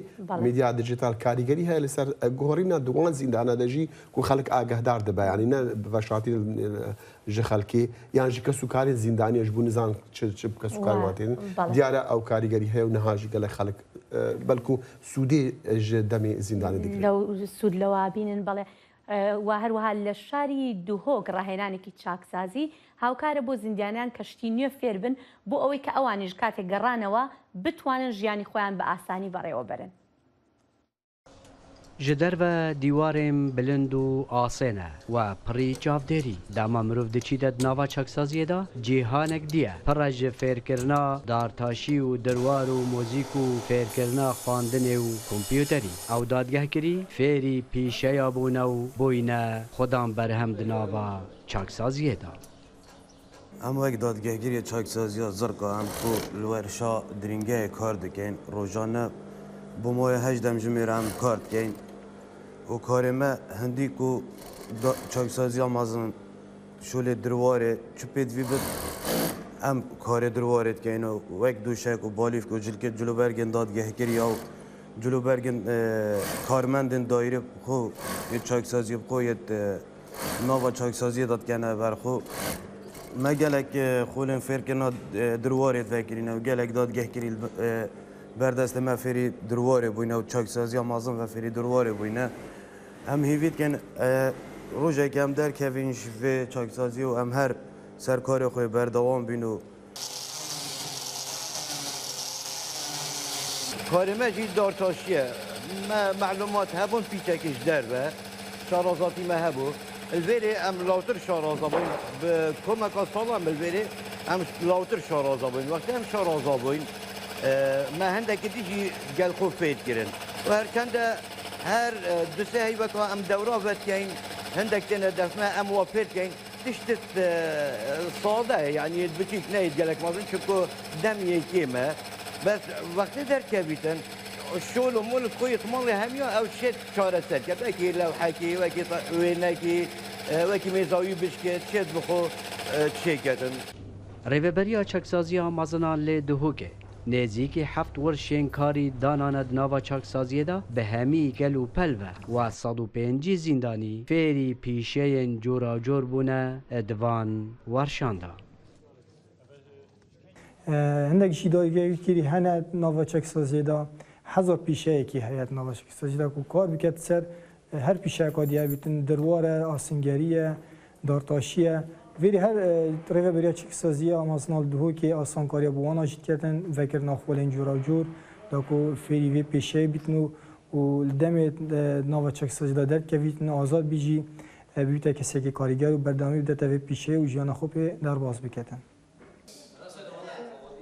میدیا دیجیتال کاریگەری هەیە لەسەر گۆڕینە دووەڵ زیندانە دەژی و خەڵک ئاگەهدار دەبیانی نە بەشاتی ژە خەڵکی یانژی کەس و کاری زیندانیش بوو نزان چ کەس و کارواتێن دیارە ئەو کاریگەری هەیە و نەهاژی گەلە خەڵک بەلکو سوودێ دەمی زیندانی دیکرێت
لەو سوود لەوە بینن بەڵێ و هەروەها لە شاری دوهۆک ڕاهێنانێکی چاکسازی هاوکارە بۆ زیندانیان کەشتی نوێ فێر بن بۆ ئەوەی کە ئەوانیش کاتێک گەڕانەوە بتوانن ژیانی خۆیان بە ئاسانی بەڕێوە بەرن.
ji derve dîwarên bilind û asêne we pirî çavdêrî dema mirov diçîte di nava çaksaziyê de cîhanek diye pire ji fêrkirina dartaşî û dirwar û mûzîk û fêrkirina xwandinê û kompyûterî ew dadgehkirî fêrî pîşeya bûne û bûyne xwedan berhem di nava çaksaziyê de.
Em wek dadgehgiriya çaksasiya zirka em ku li werşa diringehê kar dikin rojane bo moya hejdem ji mêr em kar dikin û karê me hindî ku çaksasiya mezin şolê dirwarê çi pê divî bit em karê dirwarê dikin û wek dûşek û balîv ku cilkê cilûbergên dadgehkiriya û cilûbergên karmendên daîrê xwe yê çaksaziyê xwe yê nava çaksaziyê de dikene ber xwe me gelek xolên fêrkirina dirwarê vekirîne û gelek dadgehkirî berdestê me fêrî dirwarê bûyne û çaksaziya mezin ve fêrî dirwarê bûyne em hêvî dikin rojekê em derkevin ji vê çaksaziyê û em her serkarê xwe berdewam bîn û
karê me jî dartaşiye me melumat hebûn pîtekê ji derve şarazatî me hebû الفيري ام لاوتر شارازابوين بكومكا صالام الفيري ام لاوتر شارازابوين وقت ام شارازابوين ما هندك تيجي قال خوف فيت كيرن وهر كان هر دوسه هي وقت ام دورا فات كاين هندك تنا دفما ام وفيت كاين تشتت صاده يعني بكيك نايد قالك ما شكو دم يكيمه بس وقت در كبيتن الشغل مول خوي طمالي هميو او شيت شارة سلكة باكي لو حكي وكي وينكي وكي ميزاوي بشكت شيت بخو تشيكتن
ریوبریا چاکسازی مازنان لی دهوکه نزدیکی 7 ورشین کاری داناند ناوا چاکسازی دا به همی گلو پلوه و 105 زندانی فیری پیشین جورا جور بونه ادوان ورشاندا
هندك شي دايجي كيري هنا ناوا چاکسازی دا حزب پیشه کی هیئت نواش سجده کو کار بکت سر هر پیشه کادیه بیتن درواره آسنگریه دارتاشیه ولی هر طریقه برای چکسازیه آمازنال دهو که آسانکاری بوانا جد کردن وکر ناخوالین جورا جور داکو فری وی پیشه بیتن و دم نوا چکسازیه درد که بیتن آزاد بیجی بیوته کسی که کارگر و بردامی بدت وی پیشه و جیان خوب در باز بکتن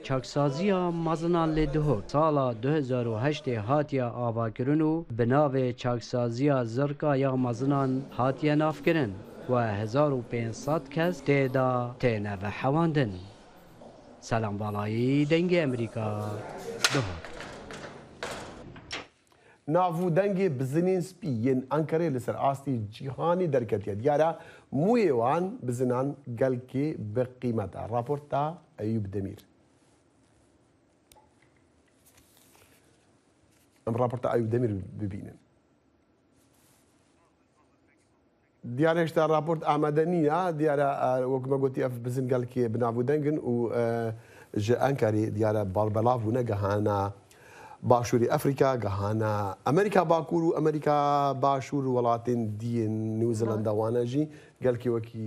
چاکسازی مازنان لدهو سالا 2008 هاتیا آواکرن و بناو چاکسازی زرکا یا مازنان هاتیا نافکرن و 1500 کس تیدا تینه و حواندن. سلام بالایی دنگ امریکا دهو
نافو دنگ بزنین سپی ین انکره لسر آستی جیهانی درکتیه دیارا مویوان بزنان گلکی بقیمتا راپورتا ایوب دمیر ام راپورتا ایوب دمیر ببینن دیارە هێشتا راپۆرت ئامادە نییە دیارە وەکمە گوتی ئەف بزن گەلکی بناو دەنگن و ژ ئەنکاری دیارە باڵبەلاو و نەگەهانە باشووری ئەفریقا گەهانە ئەمریکا باکوور و ئەمریکا باشوور وڵاتین دین نیوزەلەنداوانەژی گەلکی وەکی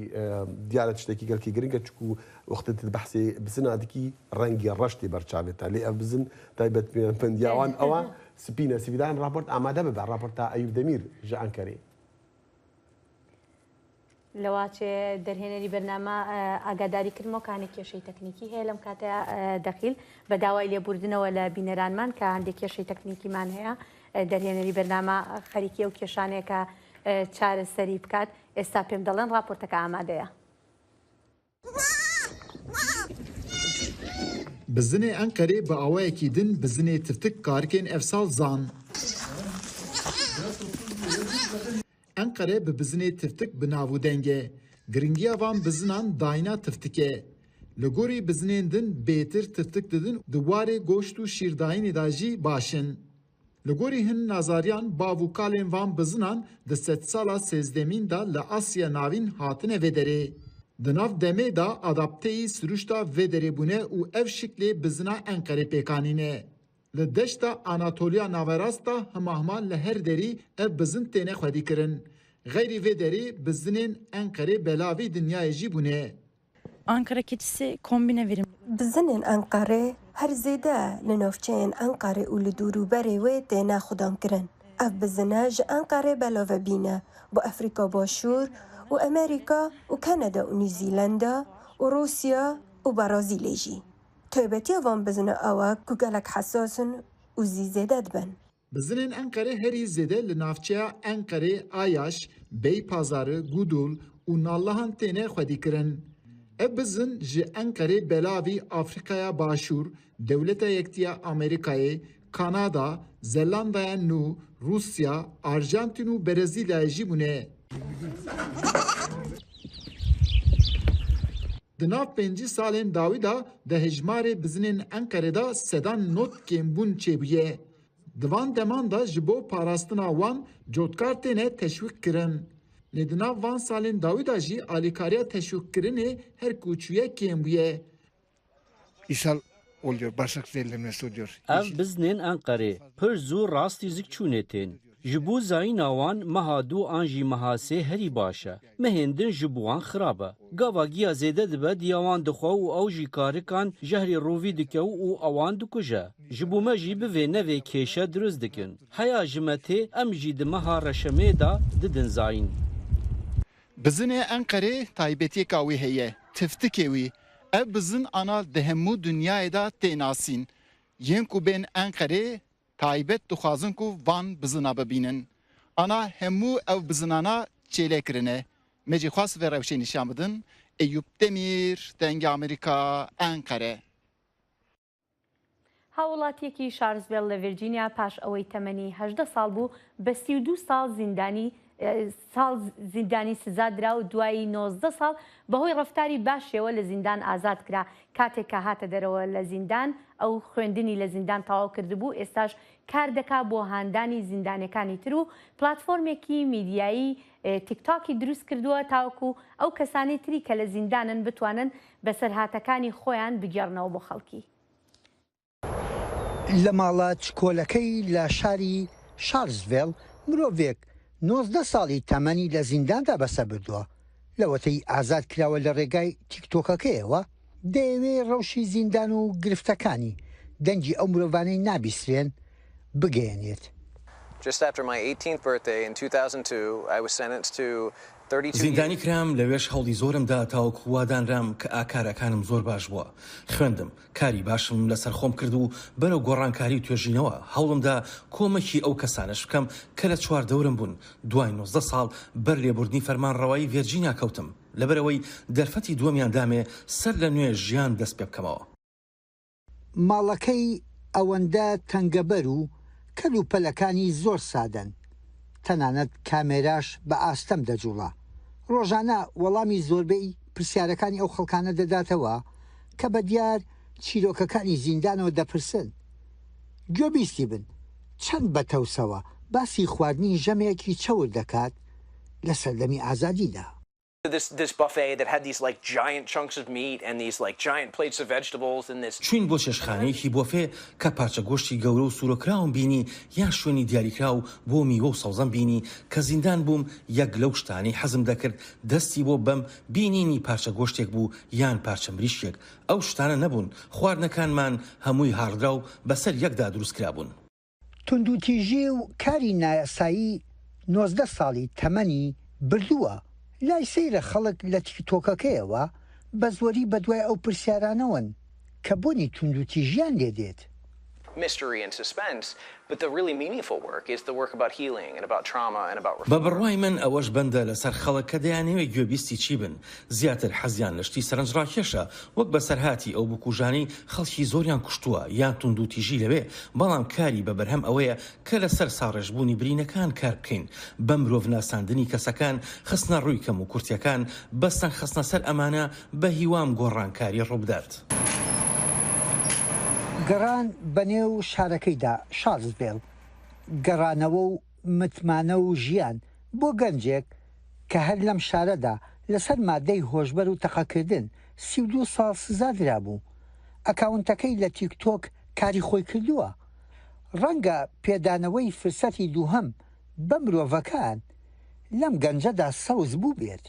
دیارە شتێکی گەلکی گرنگە چکو وەختت بەحسی بزنادکی ڕەنگی ڕەشتی بەرچاوێتە لێ ئەف بزن تایبەت پندیاوان ئەوە سپینە سیویدان راپۆرت ئامادە ببە راپۆرتا ئەیوب دەمیر ژ ئەنکەری
لەواچێ دەرهێنەری بەرنامە ئاگاداریکردنەوەکانی کێشەی تەکنیکی هەیە لەم کاتەیە دەخیل بە داوای لێبوردنەوە لە بینەرانمان کە هەندێک کێشەی تەکنیکیمان هەیە دەرهێنەری بەرنامە خەریکی ئەو کێشانێکە چارەسەری بکات ئێستا پێم دەڵێن راپۆرتەکە ئامادەیە.
Bizinê Enqerê bi awayekî din bizinê tirtik karikên evsal zan. Enqere bi bizinê tirtik bi navûdeng e. Giringiya van bizinan dayîna tirtik e. Li gorî bizinên din bêtir tirtik didin di warê goşt û şîrdayînê da jî baş in. Li gorî hin nazariyan bav û kalên van bizinan di sed sala sêzdemîn da li Asya navîn hatine vê derê. Di nav demê da adapteyî siruşta vê derê bûne û ev şiklê bizina Enqerê pêkanîne. Li deşta Anatoliya Naverast da hemahma li her derî ev bizin têne xwedî kirin. Xeyrî vê derê bizinên Enqerê belavî dinyayê jî bûne.
Ankara keçisi kombine verimli.
Bizinên Enqerê her zêde li navçeyên Enqerê û li dûrûberê wê têne xwedam kirin. Ev bizine ji Enqerê belave bîne bi Efrîka Başûr û Amerîka û Kanada û New Zealanda û Rusya û Brazîlê jî. Taybetiya van bizine ew e ku gelek hesas in û zî zêde dibin.
Bizinên Enqerê herî zêde li navçeya Enqerê, Ayaş, Beypazarı, Gudul û Nallihan têne xwedî kirin. Ev bizin ji Enqerê belavî Afrikaya Başûr, Dewleta Yektiya Amerîkayê, Kanada, Zelandaya Nû, Rusya, Arjantîn û Brezîlyayê jî bûne. Di nav 5 salên dawî da di hejmarê bizinên Enqerê da sedan not kêmbûn çêbûye. Di van deman da ji bo parastina wan cotkar têne teşwîq kirin. Lê di nav van salên dawî da jî alîkariya teşwîqkirinê her kûçuye kêmbûye.
İshal oluyor, bağırsak zehirlenmesi oluyor.
Ev bizinên Enqerê pir zû rastî zik çûnê tên. Ji bo zayîna wan meha dû an jî meha sê herî baş e. Mehên din ji bo wan xirab e. Gava giya zêde dibe diya wan dixwe û ew jî karikan jehrê rovî dike û ewan dikuje. Ji bo me jî bi vê nevê kêşe dirûst dikin. Heya ji me tê em jî di meha reşemê da didin zayîn.
Bizinê Enqerê taybetiyeka wê heye, tiftikê wî. Ev bizin ana di hemû dunyayê da tê nasîn. Yên ku bên Enqerê taybet dixwazin ku van bizina bibînin. Ana hemû ev bizinana çêlê kirine. Me jî xwast vê rewşê nîşan bidin. Eyûb Demîr, Dengê Amerîka, Enqere.
هاوڵاتیەکی شارلزڤیل لە ڤیرجینیا پاش ئەوەی تەمەنی 18 ساڵ بوو بە 32 ساڵ زیندانی سزا درا و دوایی 19 ساڵ بەهۆی ڕەفتاری باشەوە لە زیندان ئازاد کرا. کاتێک کە هاتە دەرەوە لە زیندان ئەو خوێندنی لە زیندان تەواو کردبوو، ئێستاش کار دەکا بۆ هاندانی زیندانەکانی تر و پلاتفۆرمێکی میدیایی تیکتاکی دروست کردووە تاوەکو ئەو کەسانی تری کە لە زیندانن بتوانن بەسەر هاتەکانی خۆیان بگێڕنەوە بۆ خەڵکی.
لە ماڵە چکۆلەکەی لە شاری شارلزڤیل مرۆڤێک 19 ساڵی تەمەنی لە زینداندا بەسەر بردووە. لەوەتەی ئازاد کراوە لە ڕێگای تیکتۆکەکەیەوە دەیەوێ ڕەوشی زیندان و گرفتەکانی دەنگی ئەو مرۆڤانەی نابیسترێن بگەیەنێت.
Just after my 18th birthday in 2002, I was sentenced to 32
زیندانی کرام لەوێش هەوڵی زۆرمدا تاوەکو وادانرام کە ئاکارەکانم زۆر باش بووە. خوێندم، کاری باشم لەسەر خۆم کرد و بەرەو گۆڕانکاری و توێژینەوە هەوڵمدا کۆمەکی ئەو کەسانش بکەم کە لە چواردەورم بوون. دوای 19 ساڵ بەر لێبوردنی فەرمانڕەوایی ڤیرجینیا کەوتم لەبەرەوەی دەرفەتی دووەمیان دامێ سەر لە نوێ ژیان دەست پێ بکەمەوە.
ماڵەکەی ئەوەندە تەنگەبەر و کەل و پەلەکانی زۆر سادەن. تەنانەت کامێراش بە ئاستەم دەجوڵە. ڕۆژانە وەڵامی زۆربەی پرسیارەکانی ئەو خەڵکانە دەداتەوە کە بە دیار چیرۆکەکانی زیندانەوە دەپرسن. گوێبیستی بن چەند بەتەوسەوە باسی خواردنی ژەمێکی چەور دەکات لە سەردەمی ئازادیدا.
This buffet that had these like giant chunks of meat and these like giant plates of vegetables and this.
چوین بۆ چێشخانەیەکی بۆفێ کە پارچە گۆشتی گەورە و سوورۆکراوم بینی یان شوێنی دیاریکرا و بۆ میوە و سەوزەم بینی کە زیندان بووم یەک لەو شتانی حەزم دەکرد دەستی بۆ بەم بینینی پارچە گۆشتێک بوو یان پارچە مریشکێک. ئەو شتانە نەبوون، خواردنەکانمان هەمووی هاڕدرا و بەسەر یەکدا دروست کرابوون.
توندوتیژێ و کاری نایاسایی 19 ساڵی تەمەنی بردووە لای سەیرە خەڵک لە تیکتۆکەکەیەوە بە زۆری بەدوای ئەو پرسیارانەوەن کە بۆنی توندوتیژیان لێ دێت.
mystery and suspense, but the really meaningful work is the work about healing and about trauma and about
بە بڕوای من ئەوەش بەندە لەسەر خەڵک کە دەیانەوێت گوێبیستی چی بن زیاتر حەزیان لە شتی سەرنجڕاکێشە وەک بەسەرهاتی ئەو بکوژانەی خەڵکی زۆریان کوشتووە یان توندوتیژی لەوێ بەڵام کاری بە بەرهەم ئەوەیە کە لەسەر ساڕێژبوونی برینەکان کار بکەین بە مرۆڤ ناساندنی کەسەکان خستنە ڕووی کەم و کورتیەکان بەستن خستنە سەر ئەمانە بە هیوام گۆڕانکاری ڕووبدات.
گەڕان بەنێو شارەکەیدا شارلزڤیل گەڕانەوە و متمانە و ژیان بۆ گەنجێک کە هەر لەم شارەدا لەسەر مادەی هۆشبەر و تەقەکردن 32 ساڵ سزا درابوو. ئەکاونتەکەی لە تیکتۆک کاری خۆی کردووە. ڕەنگە پێدانەوەی فرسەتی دووهەم بە مرۆڤەکان لەم گەنجەدا سەوز بوو بێت.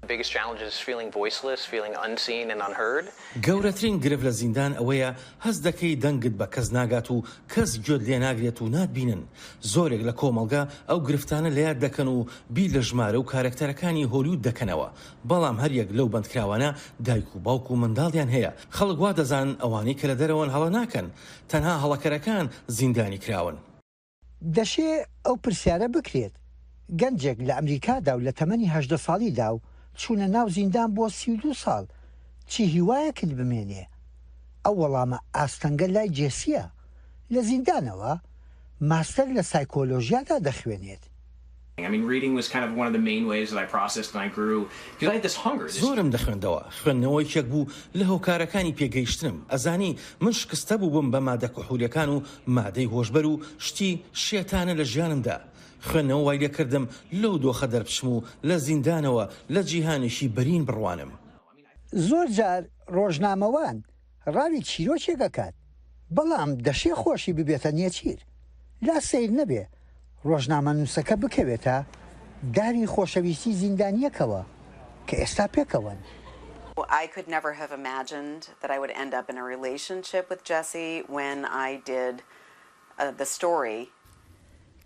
The biggest challenge is feeling voiceless, feeling unseen and unheard.
گەورەترین گرفت لە زیندان ئەوەیە هەست دەکەی دەنگت بە کەس ناگات و کەس گوێت لێ ناگرێت و ناتبینن. زۆرێک لە کۆمەڵگا ئەو گرفتانە لە یاد دەکەن و بیر لە ژمارە و کارکتەرەکانی هۆلیوود دەکەنەوە. بەڵام هەریەک لەو بەندکراوانە دایک و باوک و منداڵیان هەیە. خەڵک وا دەزانن ئەوانەی کە لە دەرەوەن هەڵە ناکەن. تەنها هەڵەکەرەکان زیندانی کراون.
دەشێ ئەو پرسیارە بکرێت. گەنجێک لە ئەمریکادا و لە تەمەنی 18 ساڵیدا و چوونە ناو زیندان بۆ 32 ساڵ چی هیوایە کرد بمێنێ؟ ئەو وەڵامە ئاستەنگە لای جێسیە لە زیندانەوە ماستەر لە سایکۆلۆژیادا دەخوێنێت.
زۆرم دەخوێندەوە خوێندنەوەیەک بوو لە هۆکارەکانی پێگەیشتنم ئەزانی من شکستە بوو بم بە مادە کحولیەکان و مادەی هۆشبەر و شتی شێتانە لە ژیانمدا. خوێندنەوە وای لێکردم لەو دۆخە دەرپشم و لە زیندانەوە لە جیهانێکی بەرین بڕوانم.
زۆر جار ڕۆژنامەوان ڕاوی چیرۆکێکەکات بەڵام دەشێ خۆشی ببێتە نێچیر لا سیر نەبێ ڕۆژنامە نووسەکە بکەوێتە داری خۆشەویستی زیندانیەکەوە کە ئێستا پێکەوەن.
I could never have imagined that I would end up in a relationship with Jesse when I did the story.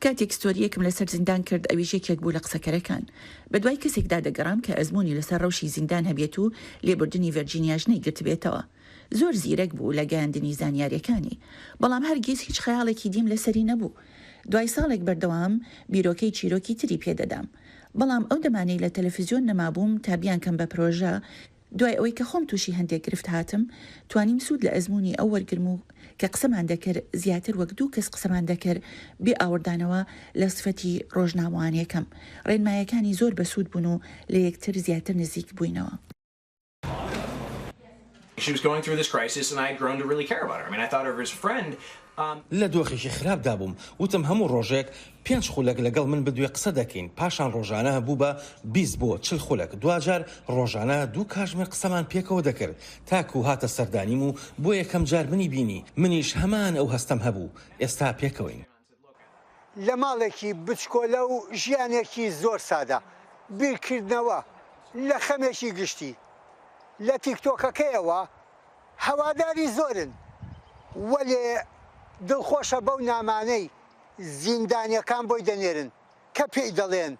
کاتێک ستۆریەکم لەسەر زیندان کرد ئەویش یەکێک بوو لە قسەکەرەکان بە دوای کەسێکدا دەگەڕام کە ئەزمموی لەسەر ڕەوشی زیندان هەبێت و لێبوردنی ڤەرجینیاژنەی گرت بێتەوە. زۆر زیرەک بوو لە گەیاندنی زانیاریەکانی بەڵام هەرگیز هیچ خەیاڵێکی دیم لەسەری نەبوو. دوای ساڵێک بەردەوام بیرۆکەی چیرۆکی تری پێدەدام بەڵام ئەو دەمانەی لە تەلەڤیزیۆن نەمابووم تا بیان کەم بە پرۆژە دوای ئەوەی کە خۆم تووشی هەندێک گرفت هاتم توانیم سوود لە ئەزمموی ئەو وەرگرم و کە قسەمان دەکرد زیاتر وەک دوو کەس قسەمان دەکرد بێ ئاوردانەوە لە سفەتی ڕۆژنامەوانیەکەم ڕێنمایەکانی زۆر بەسوود بوون و لە یەکتر زیاتر نزیک بووینەوە.
She was going through this crisis and I had grown to really care about her. I mean, I thought of her as a friend.
لە دۆخێکی خراپدا بووم وتم هەموو ڕۆژێک 5 خولەک لەگەڵ من بە دوێ قسە دەکەین پاشان ڕۆژانە هەبوو بە 20 بۆ 40 خولەک دوجار ڕۆژانە دوو کاژمێر قسەمان پێکەوە دەکرد تاکو هاتە سەردانیم و بۆ یەکەم جار منی بینی منیش هەمان ئەو هەستەم هەبوو ئێستا پێکەوەین.
لە ماڵێکی بچکۆلە و ژیانێکی زۆر سادە بیرکردنەوە لە خەمێکی گشتی لە تیکتۆکەکەیەوە هەواداری زۆرن وەلێ دڵخۆشە بەو نامانەی زیندانیەکان بۆی دەنێرن کە پێی دەڵێن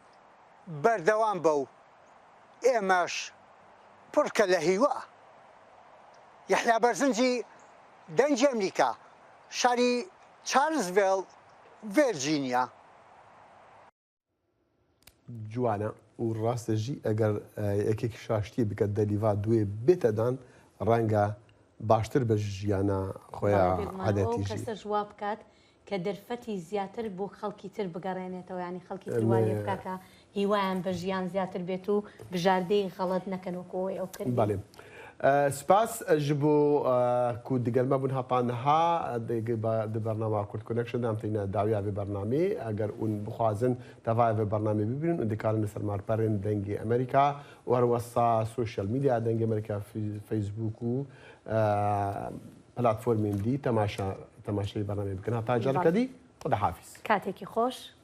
بەردەوام بە و ئێمەش پڕکە لە هیوا. یەحیا بەرزنجی دەنگی ئەمریکا شاری چارلزڤیل ڤێرجینیا.
جوانە و ڕاستەژی ئەگەر یەکێکی شاشتی بکات دەلیڤا دوێ بێتەدان ڕەنگە باشتر بە ژیانە خۆیان عادەتیژی
کەسە ژوا بکات کە دەرفەتی زیاتر بۆ خەڵکی تر بگەڕێنێتەوە ینی خەڵکی تروایە بکاکە هیوایان بە ژیان زیاتر بێت و بژاردەی غەڵەت نەکەنەوەکەوەی ئەو کرد.
سپاس ji bo ku digerme bûn hetanha di bernama Kurd Connection em tîne dawiya vê bernamê eger hûn bixwazin tevaya vê bernamê bibînin û dikarin li sermarperên dengê Amerîka û her westa sosyal medya dengê Amerîka Facebook û platformên dî temaşeyê bernamê bikin. Heta careke dî Xuda hafiz.
Katekî xweş.